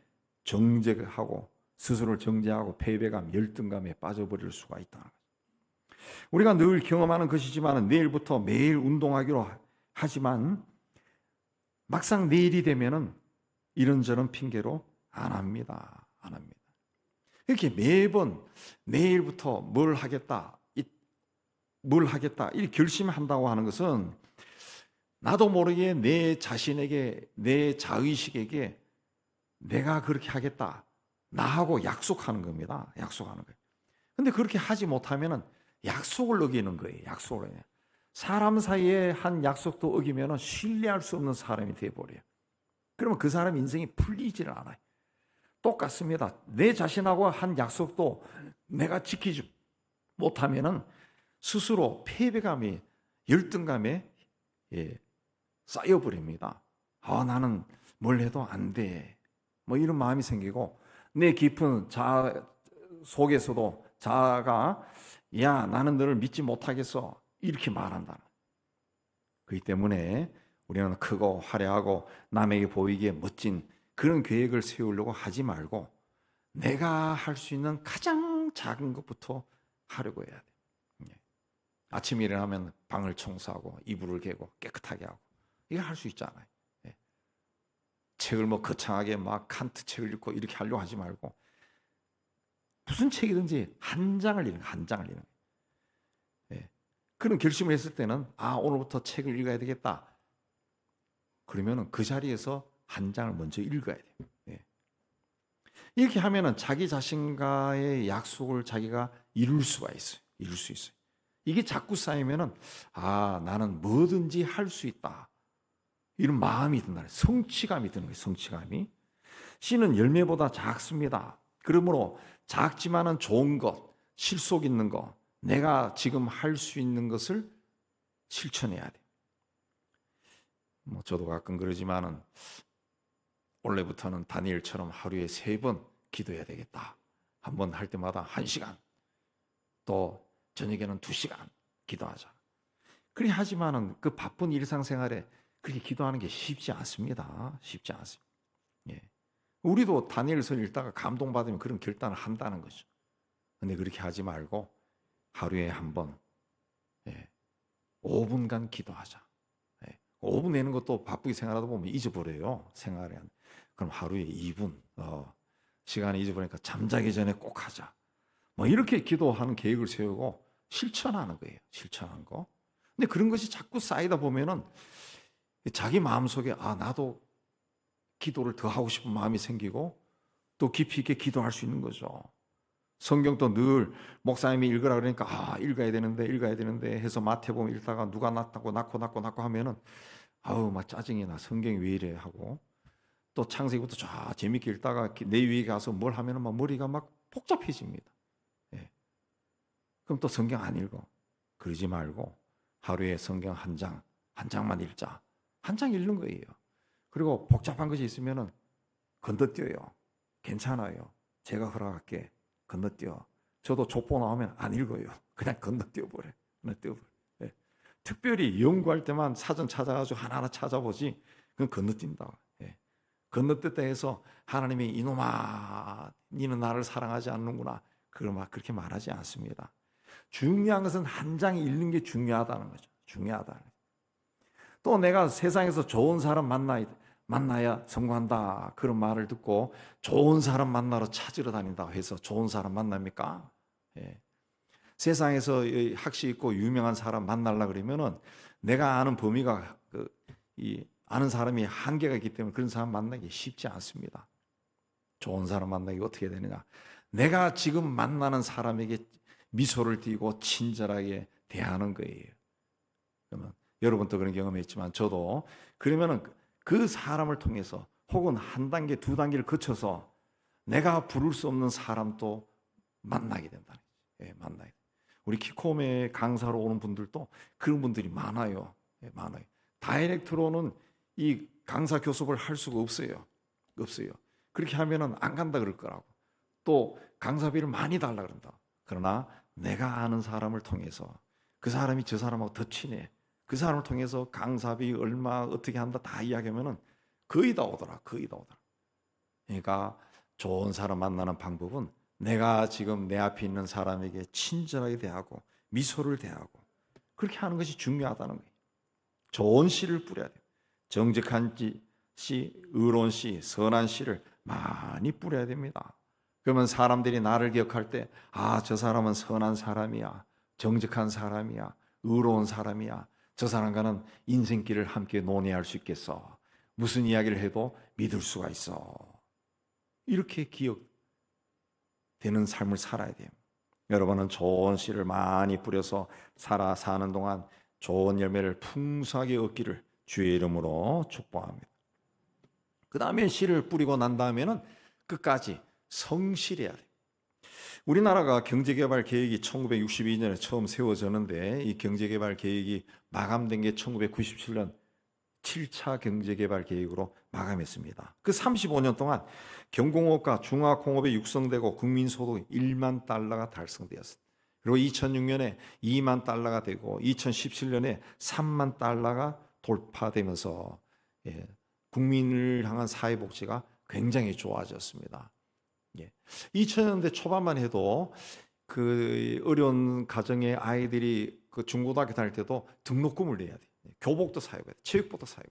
정죄하고 스스로를 정죄하고 패배감, 열등감에 빠져버릴 수가 있다는 거죠. 우리가 늘 경험하는 것이지만 내일부터 매일 운동하기로 하지만 막상 내일이 되면은 이런저런 핑계로 안 합니다. 이렇게 매번 내일부터 뭘 하겠다 이렇게 결심한다고 하는 것은 나도 모르게 내 자신에게, 내 자의식에게 내가 그렇게 하겠다 나하고 약속하는 겁니다. 약속하는 거예요. 근데 그렇게 하지 못하면은 약속을 어기는 거예요. 사람 사이에 한 약속도 어기면 신뢰할 수 없는 사람이 되어버려요. 그러면 그 사람 인생이 풀리지를 않아요. 똑같습니다. 내 자신하고 한 약속도 내가 지키지 못하면은 스스로 패배감이, 열등감에 쌓여버립니다. 나는 뭘 해도 안 돼. 뭐 이런 마음이 생기고 내 깊은 자아 속에서도 자아가 나는 너를 믿지 못하겠어 이렇게 말한다. 그렇기 때문에 우리는 크고 화려하고 남에게 보이기에 멋진 그런 계획을 세우려고 하지 말고 내가 할 수 있는 가장 작은 것부터 하려고 해야 돼. 아침에 일어나면 방을 청소하고 이불을 개고 깨끗하게 하고 이거 할 수 있잖아요. 책을 거창하게 막 칸트 책을 읽고 이렇게 하려고 하지 말고 무슨 책이든지 한 장을 읽는 거예요. 그런 결심을 했을 때는 오늘부터 책을 읽어야 되겠다. 그러면 그 자리에서 한 장을 먼저 읽어야 돼요. 이렇게 하면은 자기 자신과의 약속을 자기가 이룰 수 있어요. 이게 자꾸 쌓이면은 나는 뭐든지 할 수 있다. 이런 마음이 든다. 성취감이 드는 거예요. 성취감이. 씨는 열매보다 작습니다. 그러므로 작지만은 좋은 것, 실속 있는 것, 내가 지금 할 수 있는 것을 실천해야 돼. 저도 가끔 그러지만은 원래부터는 다니엘처럼 하루에 3번 기도해야 되겠다. 한 번 할 때마다 1시간, 또 저녁에는 2시간 기도하자. 그리 하지만은 그 바쁜 일상생활에 그렇게 기도하는 게 쉽지 않습니다. 쉽지 않습니다. 예. 우리도 다니엘서 읽다가 감동받으면 그런 결단을 한다는 거죠. 근데 그렇게 하지 말고 하루에 한 번, 5분간 기도하자. 5분 내는 것도 바쁘게 생활하다 보면 잊어버려요. 생활에. 그럼 하루에 2분, 시간이 잊어버리니까 잠자기 전에 꼭 하자. 이렇게 기도하는 계획을 세우고 실천하는 거예요. 실천하는 거. 근데 그런 것이 자꾸 쌓이다 보면은 자기 마음속에 나도 기도를 더 하고 싶은 마음이 생기고 또 깊이 있게 기도할 수 있는 거죠. 성경도 늘 목사님이 읽으라 그러니까 읽어야 되는데 해서 마태복음 읽다가 누가 낳고 하면은 막 짜증이 나. 성경이 왜 이래 하고 또 창세기부터 쫙 재밌게 읽다가 내 위에 가서 뭘 하면은 막 머리가 막 복잡해집니다. 예. 그럼 또 성경 안 읽어. 그러지 말고 하루에 성경 한 장만 읽자. 한 장 읽는 거예요. 그리고 복잡한 것이 있으면은 건너뛰어요. 괜찮아요. 제가 허락할게. 건너뛰어. 저도 족보 나오면 안 읽어요. 그냥 건너뛰어버려. 예. 특별히 연구할 때만 사전 찾아가지고 하나하나 찾아보지. 그건 건너뛴다. 예. 건너뛰다 해서 하나님이 이놈아, 니는 나를 사랑하지 않는구나. 그렇게 말하지 않습니다. 중요한 것은 한 장 읽는 게 중요하다는 거죠. 중요하다는 거죠. 또 내가 세상에서 좋은 사람 만나야 성공한다. 그런 말을 듣고 좋은 사람 만나러 찾으러 다닌다고 해서 좋은 사람 만납니까? 예. 세상에서 학식 있고 유명한 사람 만나려고 그러면은 내가 아는 범위가 아는 사람이 한계가 있기 때문에 그런 사람 만나기 쉽지 않습니다. 좋은 사람 만나기 어떻게 되느냐? 내가 지금 만나는 사람에게 미소를 띠고 친절하게 대하는 거예요. 그러면 여러분도 그런 경험했지만 저도 그러면은 그 사람을 통해서 혹은 한 단계, 2단계를 거쳐서 내가 부를 수 없는 사람도 만나게 된다는 거죠. 만나게. 우리 키콤의 강사로 오는 분들도 그런 분들이 많아요. 많아요. 다이렉트로는 이 강사 교습을 할 수가 없어요. 그렇게 하면은 안 간다 그럴 거라고. 또 강사비를 많이 달라 그런다. 그러나 내가 아는 사람을 통해서 그 사람이 저 사람하고 더 친해. 그 사람을 통해서 강사비 얼마 어떻게 한다 다 이야기하면은 거의 다 오더라. 그러니까 좋은 사람 만나는 방법은 내가 지금 내 앞에 있는 사람에게 친절하게 대하고 미소를 대하고 그렇게 하는 것이 중요하다는 거예요. 좋은 씨를 뿌려야 돼요. 정직한 씨, 의로운 씨, 선한 씨를 많이 뿌려야 됩니다. 그러면 사람들이 나를 기억할 때 저 사람은 선한 사람이야. 정직한 사람이야. 의로운 사람이야. 저 사람과는 인생길을 함께 논의할 수 있겠어. 무슨 이야기를 해도 믿을 수가 있어. 이렇게 기억되는 삶을 살아야 돼요. 여러분은 좋은 씨를 많이 뿌려서 사는 동안 좋은 열매를 풍성하게 얻기를 주의 이름으로 축복합니다. 그 다음에 씨를 뿌리고 난 다음에는 끝까지 성실해야 돼요. 우리나라가 경제개발 계획이 1962년에 처음 세워졌는데 이 경제개발 계획이 마감된 게 1997년 7차 경제개발 계획으로 마감했습니다. 그 35년 동안 경공업과 중화공업이 육성되고 국민소득 1만 달러가 달성되었습니다. 그리고 2006년에 2만 달러가 되고 2017년에 3만 달러가 돌파되면서 국민을 향한 사회복지가 굉장히 좋아졌습니다. 2000년대 초반만 해도 그 어려운 가정의 아이들이 그 중고등학교 다닐 때도 등록금을 내야 돼. 교복도 사야 돼. 체육복도 사야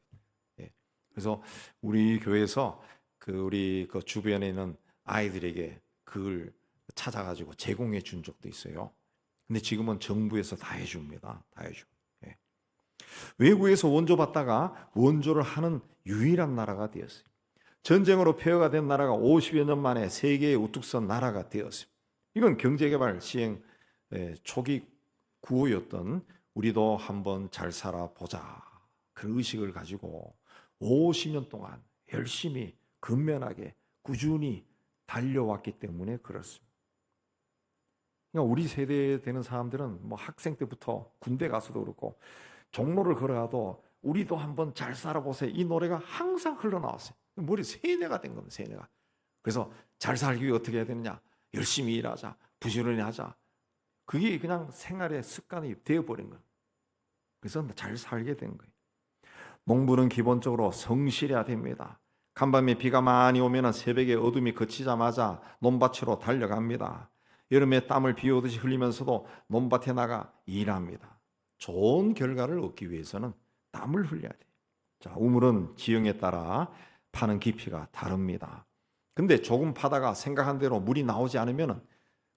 돼. 그래서 우리 교회에서 우리 그 주변에 있는 아이들에게 그걸 찾아가지고 제공해 준 적도 있어요. 근데 지금은 정부에서 다 해줍니다. 다 해줘. 외국에서 원조 받다가 원조를 하는 유일한 나라가 되었어요. 전쟁으로 폐허가 된 나라가 50여 년 만에 세계에 우뚝 선 나라가 되었습니다. 이건 경제개발 시행 초기 구호였던 우리도 한번 잘 살아보자. 그런 의식을 가지고 50년 동안 열심히 근면하게 꾸준히 달려왔기 때문에 그렇습니다. 그러니까 우리 세대에 되는 사람들은 뭐 학생 때부터 군대 가서도 그렇고 종로를 걸어가도 우리도 한번 잘 살아보세요. 이 노래가 항상 흘러나왔어요. 머리 세뇌가 된 겁니다. 세뇌가. 그래서 잘 살기 위해 어떻게 해야 되느냐? 열심히 일하자. 부지런히 하자. 그게 그냥 생활의 습관이 되어버린 거예요. 그래서 잘 살게 된 거예요. 농부는 기본적으로 성실해야 됩니다. 간밤에 비가 많이 오면 새벽에 어둠이 그치자마자 논밭으로 달려갑니다. 여름에 땀을 비 오듯이 흘리면서도 논밭에 나가 일합니다. 좋은 결과를 얻기 위해서는 땀을 흘려야 돼요. 자, 우물은 지형에 따라 파는 깊이가 다릅니다. 근데 조금 파다가 생각한 대로 물이 나오지 않으면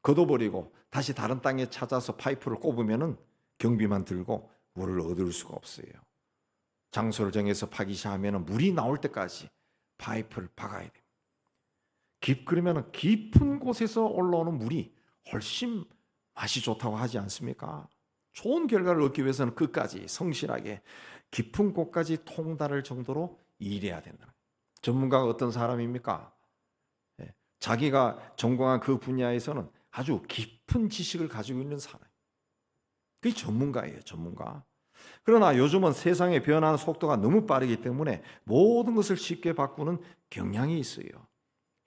걷어버리고 다시 다른 땅에 찾아서 파이프를 꼽으면 경비만 들고 물을 얻을 수가 없어요. 장소를 정해서 파기 시작하면 물이 나올 때까지 파이프를 박아야 돼요. 그러면 깊은 곳에서 올라오는 물이 훨씬 맛이 좋다고 하지 않습니까? 좋은 결과를 얻기 위해서는 끝까지 성실하게 깊은 곳까지 통달할 정도로 일해야 된다. 전문가가 어떤 사람입니까? 자기가 전공한 그 분야에서는 아주 깊은 지식을 가지고 있는 사람. 그게 전문가예요, 전문가. 그러나 요즘은 세상의 변화하는 속도가 너무 빠르기 때문에 모든 것을 쉽게 바꾸는 경향이 있어요.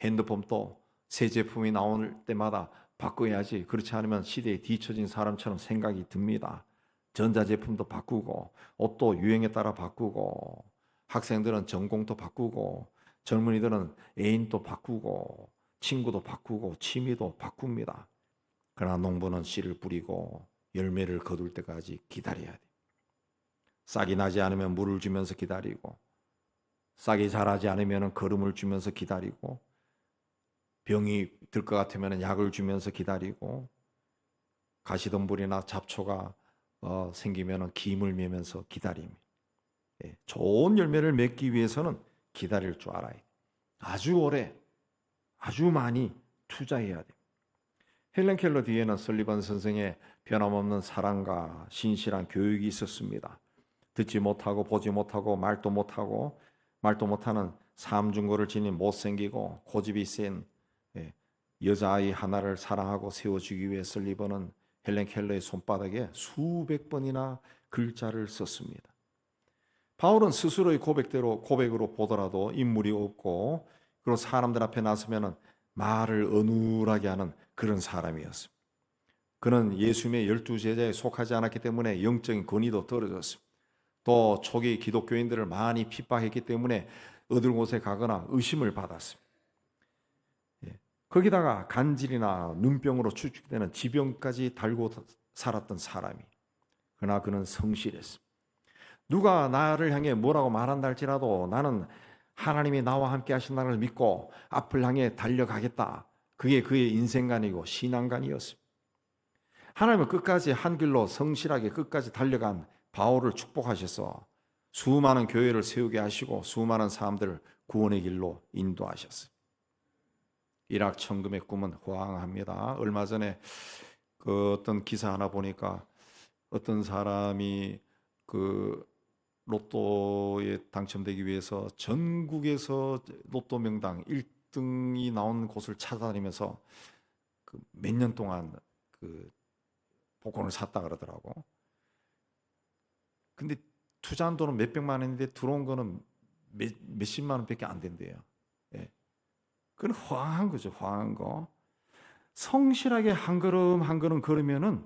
핸드폰도 새 제품이 나올 때마다 바꿔야지, 그렇지 않으면 시대에 뒤처진 사람처럼 생각이 듭니다. 전자제품도 바꾸고, 옷도 유행에 따라 바꾸고, 학생들은 전공도 바꾸고, 젊은이들은 애인도 바꾸고, 친구도 바꾸고, 취미도 바꿉니다. 그러나 농부는 씨를 뿌리고 열매를 거둘 때까지 기다려야 돼. 싹이 나지 않으면 물을 주면서 기다리고, 싹이 자라지 않으면 거름을 주면서 기다리고, 병이 들 것 같으면 약을 주면서 기다리고, 가시덤불이나 잡초가 생기면 김을 매면서 기다립니다. 좋은 열매를 맺기 위해서는 기다릴 줄 알아야 돼. 아주 오래, 아주 많이 투자해야 돼. 헬렌 켈러 뒤에는 설리번 선생의 변함없는 사랑과 신실한 교육이 있었습니다. 듣지 못하고 보지 못하고 말도 못하는 삼중고를 지닌 못생기고 고집이 센 여자아이 하나를 사랑하고 세워주기 위해 설리번은 헬렌 켈러의 손바닥에 수백 번이나 글자를 썼습니다. 바울은 스스로의 고백으로 보더라도 인물이 없고, 그리고 사람들 앞에 나서면 말을 어눌하게 하는 그런 사람이었습니다. 그는 예수님의 12제자에 속하지 않았기 때문에 영적인 권위도 떨어졌습니다. 또 초기 기독교인들을 많이 핍박했기 때문에 어느 곳에 가거나 의심을 받았습니다. 거기다가 간질이나 눈병으로 추측되는 지병까지 달고 살았던 사람이, 그러나 그는 성실했습니다. 누가 나를 향해 뭐라고 말한다 할지라도 나는 하나님이 나와 함께 하신다는 걸 믿고 앞을 향해 달려가겠다. 그게 그의 인생관이고 신앙관이었습니다. 하나님은 끝까지 한 길로 성실하게 끝까지 달려간 바울을 축복하셔서 수많은 교회를 세우게 하시고 수많은 사람들을 구원의 길로 인도하셨어요. 일확천금의 꿈은 호황합니다. 얼마 전에 그 어떤 기사 하나 보니까 어떤 사람이 그 로또에 당첨되기 위해서 전국에서 로또 명당 1등이 나온 곳을 찾아다니면서 그 몇 년 동안 그 복권을 샀다 그러더라고. 근데 투자한 돈은 몇백만 원인데 들어온 거는 몇십만 원밖에 안 된대요. 그건 허황한 거죠. 허황한 거. 성실하게 한 걸음 한 걸음 걸으면은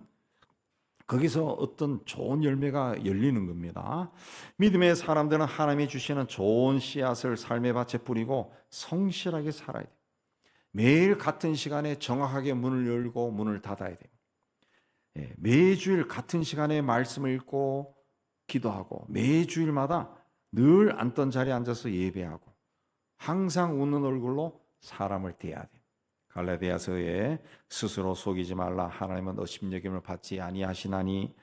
거기서 어떤 좋은 열매가 열리는 겁니다. 믿음의 사람들은 하나님이 주시는 좋은 씨앗을 삶의 밭에 뿌리고 성실하게 살아야 돼요. 매일 같은 시간에 정확하게 문을 열고 문을 닫아야 돼요. 매주일 같은 시간에 말씀을 읽고 기도하고, 매주일마다 늘 앉던 자리에 앉아서 예배하고, 항상 웃는 얼굴로 사람을 대해야 돼요. 갈라디아서에 스스로 속이지 말라. 하나님은 업신여김을 받지 아니하시나니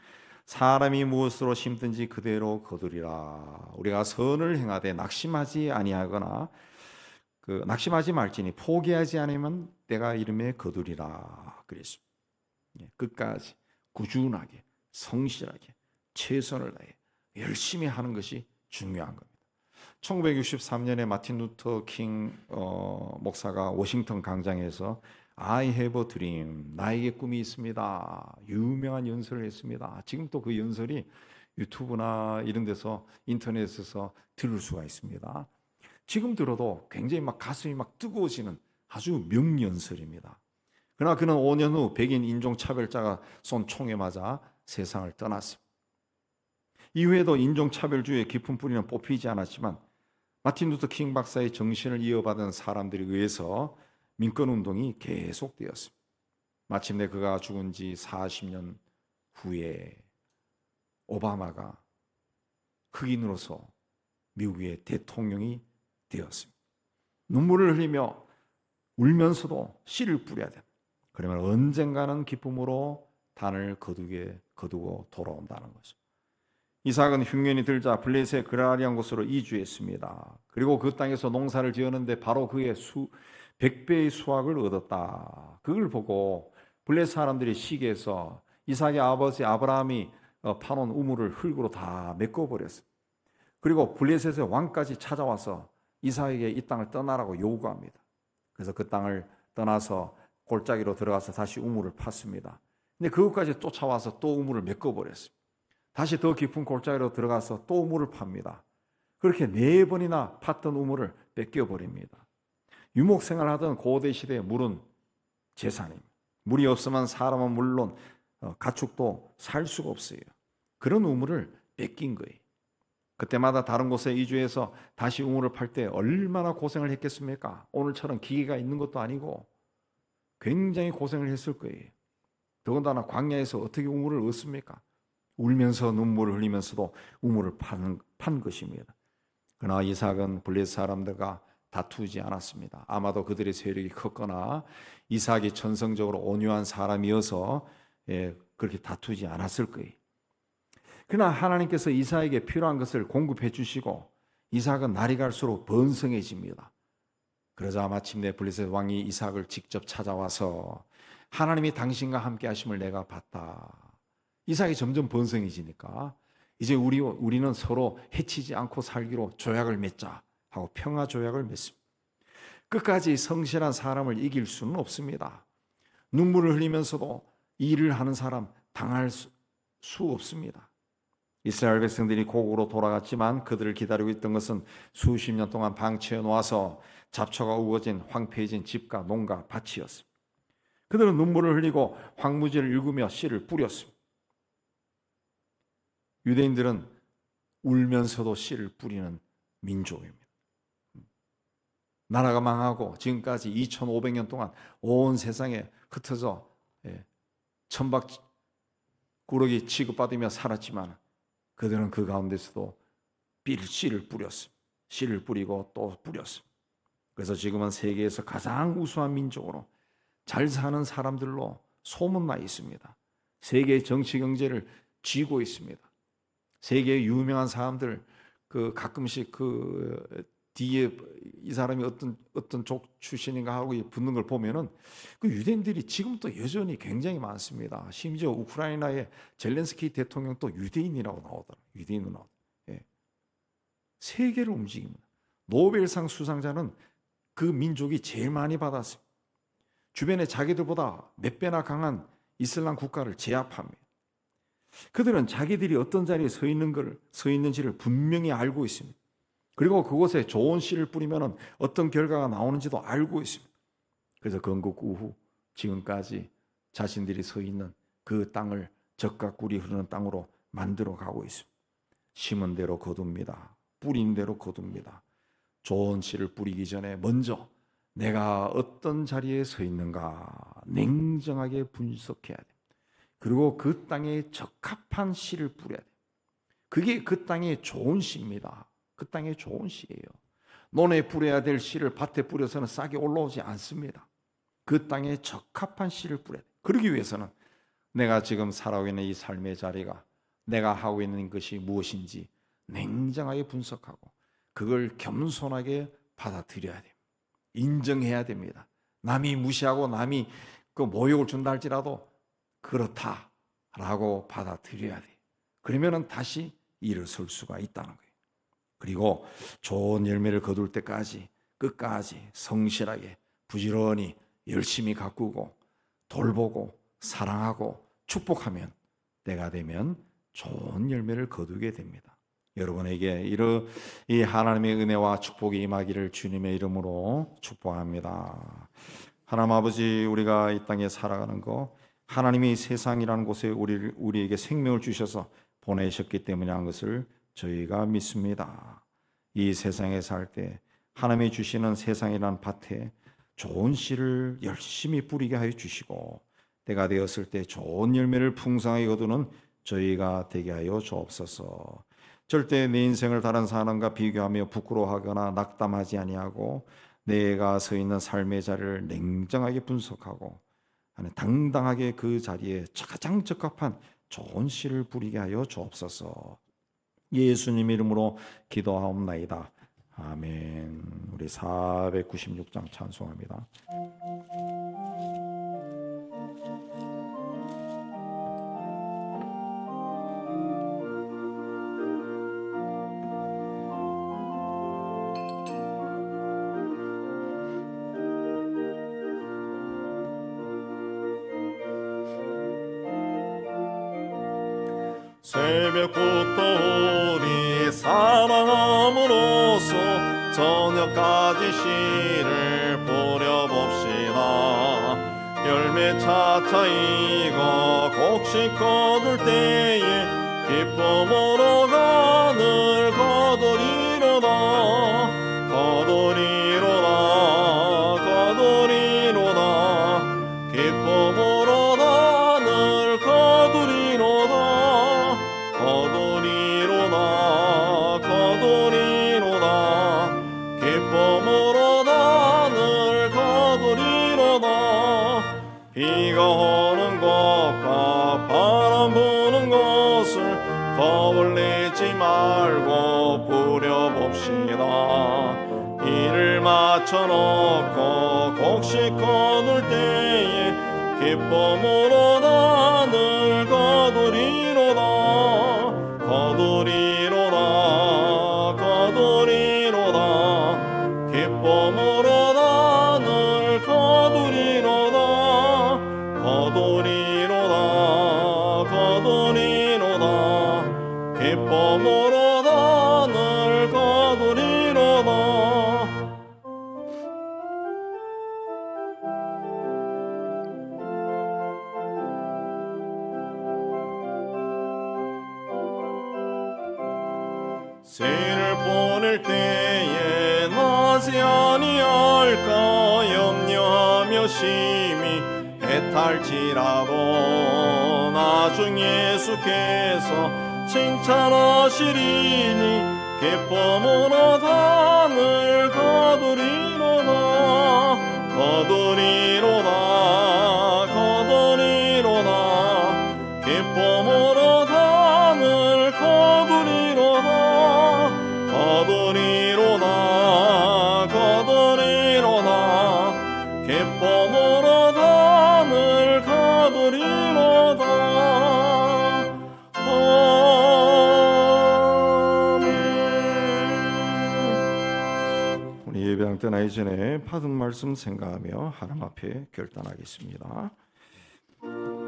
사람이 무엇으로 심든지 그대로 거두리라. 우리가 선을 행하되 낙심하지 아니하거나 낙심하지 말지니 포기하지 않으면 때가 이름에 거두리라. 그랬습니다. 끝까지 꾸준하게 성실하게 최선을 다해 열심히 하는 것이 중요한 겁니다. 1963년에 마틴 루터 킹 목사가 워싱턴 광장에서 I have a dream, 나에게 꿈이 있습니다. 유명한 연설을 했습니다. 지금 또 그 연설이 유튜브나 이런 데서 인터넷에서 들을 수가 있습니다. 지금 들어도 굉장히 막 가슴이 막 뜨거워지는 아주 명연설입니다. 그러나 그는 5년 후 백인 인종차별자가 쏜 총에 맞아 세상을 떠났습니다. 이후에도 인종차별주의의 깊은 뿌리는 뽑히지 않았지만 마틴 루터 킹 박사의 정신을 이어받은 사람들에 의해서 민권운동이 계속되었습니다. 마침내 그가 죽은 지 40년 후에 오바마가 흑인으로서 미국의 대통령이 되었습니다. 눈물을 흘리며 울면서도 씨를 뿌려야 된다. 그러면 언젠가는 기쁨으로 단을 거두고 돌아온다는 거죠. 이삭은 흉년이 들자 블레셋의 그라리한 곳으로 이주했습니다. 그리고 그 땅에서 농사를 지었는데 바로 그의 100배의 수확을 얻었다. 그걸 보고 블레셋 사람들이 시기해서 이삭의 아버지 아브라함이 파놓은 우물을 흙으로 다 메꿔버렸습니다. 그리고 블레셋의 왕까지 찾아와서 이삭에게 이 땅을 떠나라고 요구합니다. 그래서 그 땅을 떠나서 골짜기로 들어가서 다시 우물을 팠습니다. 근데 그것까지 쫓아와서 또 우물을 메꿔버렸습니다. 다시 더 깊은 골짜기로 들어가서 또 우물을 팝니다. 그렇게 4번이나 팠던 우물을 뺏겨버립니다. 유목생활하던 고대 시대의 물은 재산입니다. 물이 없으면 사람은 물론 가축도 살 수가 없어요. 그런 우물을 뺏긴 거예요. 그때마다 다른 곳에 이주해서 다시 우물을 팔 때 얼마나 고생을 했겠습니까? 오늘처럼 기계가 있는 것도 아니고 굉장히 고생을 했을 거예요. 더군다나 광야에서 어떻게 우물을 얻습니까? 울면서 눈물을 흘리면서도 우물을 판 것입니다. 그러나 이삭은 블레셋 사람들과 다투지 않았습니다. 아마도 그들의 세력이 컸거나 이삭이 천성적으로 온유한 사람이어서 그렇게 다투지 않았을 거예요. 그러나 하나님께서 이삭에게 필요한 것을 공급해 주시고 이삭은 날이 갈수록 번성해집니다. 그러자 마침내 블레셋 왕이 이삭을 직접 찾아와서 하나님이 당신과 함께 하심을 내가 봤다. 이삭이 점점 번성해지니까 이제 우리는 서로 해치지 않고 살기로 조약을 맺자 하고 평화 조약을 맺습니다. 끝까지 성실한 사람을 이길 수는 없습니다. 눈물을 흘리면서도 일을 하는 사람 당할 수 없습니다. 이스라엘 백성들이 고국으로 돌아갔지만 그들을 기다리고 있던 것은 수십 년 동안 방치해 놓아서 잡초가 우거진 황폐해진 집과 농가 밭이었습니다. 그들은 눈물을 흘리고 황무지를 일구며 씨를 뿌렸습니다. 유대인들은 울면서도 씨를 뿌리는 민족입니다. 나라가 망하고 지금까지 2500년 동안 온 세상에 흩어져 천박꾸러기 취급받으며 살았지만 그들은 그 가운데서도 씨를 뿌렸습니다. 씨를 뿌리고 또 뿌렸습니다. 그래서 지금은 세계에서 가장 우수한 민족으로 잘 사는 사람들로 소문나 있습니다. 세계의 정치 경제를 쥐고 있습니다. 세계의 유명한 사람들 가끔씩 뒤에 이 사람이 어떤 족 출신인가 하고 붙는 걸 보면은 그 유대인들이 지금도 여전히 굉장히 많습니다. 심지어 우크라이나의 젤렌스키 대통령도 유대인이라고 나오더라고요. 유대인으로 나오더라고요. 예. 세계를 움직입니다. 노벨상 수상자는 그 민족이 제일 많이 받았습니다. 주변에 자기들보다 몇 배나 강한 이슬람 국가를 제압합니다. 그들은 자기들이 어떤 자리에 서 있는지를 분명히 알고 있습니다. 그리고 그곳에 좋은 씨를 뿌리면 어떤 결과가 나오는지도 알고 있습니다. 그래서 건국 이후 지금까지 자신들이 서 있는 그 땅을 젖과 꿀이 흐르는 땅으로 만들어 가고 있습니다. 심은 대로 거둡니다. 뿌린 대로 거둡니다. 좋은 씨를 뿌리기 전에 먼저 내가 어떤 자리에 서 있는가 냉정하게 분석해야 돼. 그리고 그 땅에 적합한 씨를 뿌려야 돼. 그게 그 땅의 좋은 씨입니다. 그 땅의 좋은 씨예요. 논에 뿌려야 될 씨를 밭에 뿌려서는 싹이 올라오지 않습니다. 그 땅에 적합한 씨를 뿌려야 돼. 그러기 위해서는 내가 지금 살아가고 있는 이 삶의 자리가 내가 하고 있는 것이 무엇인지 냉정하게 분석하고 그걸 겸손하게 받아들여야 됩니다. 인정해야 됩니다. 남이 무시하고 남이 그 모욕을 준다 할지라도 그렇다라고 받아들여야 돼. 그러면은 다시 일어설 수가 있다는 거예요. 그리고 좋은 열매를 거둘 때까지 끝까지 성실하게 부지런히 열심히 가꾸고 돌보고 사랑하고 축복하면 때가 되면 좋은 열매를 거두게 됩니다. 여러분에게 이 하나님의 은혜와 축복이 임하기를 주님의 이름으로 축복합니다. 하나님 아버지, 우리가 이 땅에 살아가는 거 하나님이 세상이라는 곳에 우리에게 생명을 주셔서 보내셨기 때문이라는 것을 저희가 믿습니다. 이 세상에 살 때 하나님이 주시는 세상이라는 밭에 좋은 씨를 열심히 뿌리게 하여 주시고 때가 되었을 때 좋은 열매를 풍성하게 거두는 저희가 되게 하여 주옵소서. 절대 내 인생을 다른 사람과 비교하며 부끄러워하거나 낙담하지 아니하고 내가 서 있는 삶의 자리를 냉정하게 분석하고 당당하게 그 자리에 가장 적합한 좋은 씨를 뿌리게 하여 주옵소서. 예수님 이름으로 기도하옵나이다. 아멘. 우리 496장 찬송합니다. 새벽부터 우리 사랑함으로써 저녁까지 씨를 뿌려봅시다. 열매 차차 익어 곡식 거둘 때에 기쁨으로 간을 거두리로다. 기쁨으로 간을 거두리로다. 기쁨으로 단을 거두리로다. 비가 오는 것과 바람 부는 것을 겁을 내지 말고 뿌려봅시다. 이를 맞춰놓고 곡식 거둘 때에 기쁨으로 단을 거두리로다. 기쁨으로 단을 거두리로다. 기쁨으로 단을 거두리로다. 씨를 보낼 때에 나지 아니할까 염려하며 심히 애탈지라도 나중 예수께서 칭찬하시리니 기쁨으로 단을 거두리로다. 기쁨으로 단을 거두리로다. 기쁨으로 단을 거두리로다. 아멘. 우리 예배당 떠나기 전에 받은 말씀 생각하며 하나님 앞에 결단하겠습니다.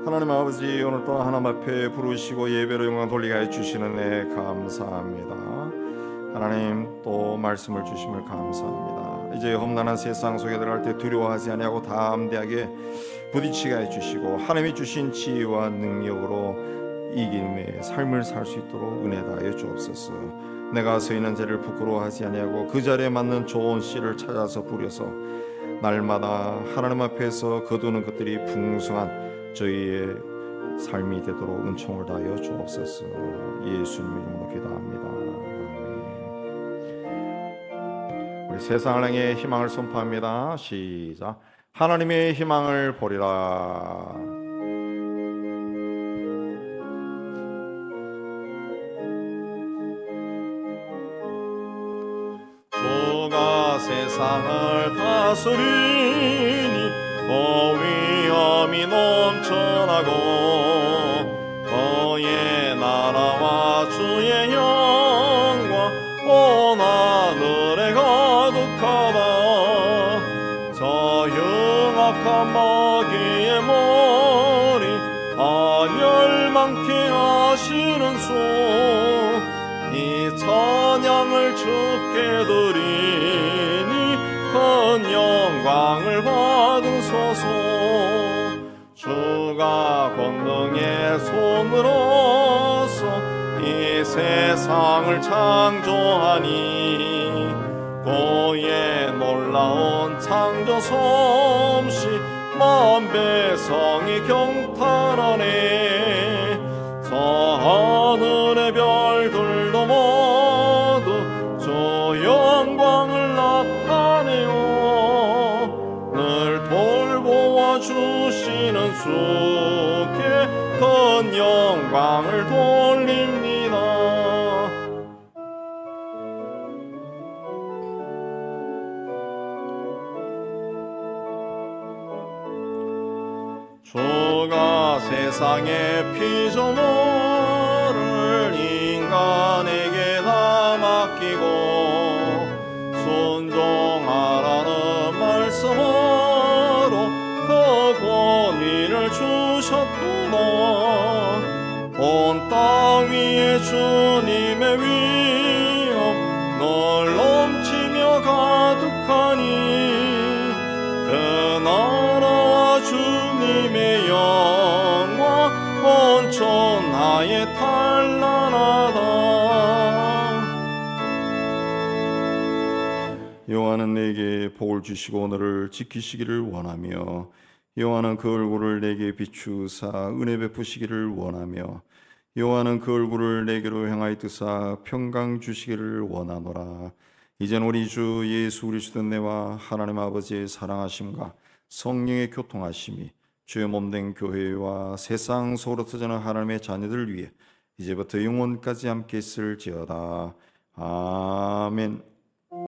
하나님 아버지, 오늘 또 하나님 앞에 부르시고 예배로 영광 돌리게 해 주시는 애 감사합니다. 하나님, 또 말씀을 주심을 감사합니다. 이제 험난한 세상 속에 들어갈 때 두려워하지 아니하고 담대하게 부딪히게 해 주시고 하나님이 주신 지혜와 능력으로 이김의 삶을 살 수 있도록 은혜 다하여 주옵소서. 내가 서 있는 자리를 부끄러워하지 아니하고 그 자리에 맞는 좋은 씨를 찾아서 뿌려서 날마다 하나님 앞에서 거두는 것들이 풍성한 저희의 삶이 되도록 은총을 다하여 주옵소서. 예수님 이름으로 기도합니다. 아멘. 우리 세상을 향해 희망을 선포합니다. 시작. 하나님의 희망을 보리라. 주가 세상을 다스리니 위엄이 넘쳐나고 그의 나라와 주의 영광 영광케 하시는 수 이 찬양을 주께 드리니 큰 영광을 받으소서. 주가 권능의 손으로서 이 세상을 창조하니 그의 놀라운 창조 솜씨 만 배성이 경탄하네. 저 하늘의 별들도 모두 주 영광을 나타내요. 늘 돌보아 주시는 주께 큰 영광을 돌립니다. 주가 세상의 피조물을 인간에게 다 맡기고 순종하라는 말씀으로 그 권위를 주셨구나. 온 땅 위에 주님의 위엄 널 넘치며 가득하니 그 나라와 주님의 영광 온 천하에 탄란하다. 여호와는 내게 복을 주시고 너를 지키시기를 원하며 여호와는 그 얼굴을 내게 비추사 은혜 베푸시기를 원하며 여호와는 그 얼굴을 내게로 향하여 뜨사 평강 주시기를 원하노라. 이젠 우리 주 예수 그리스도 내와 하나님 아버지의 사랑하심과 성령의 교통하심이 주의 몸된 교회와 세상 속으로 터지는 하나님의 자녀들 위해 이제부터 영원까지 함께 있을지어다. 아멘.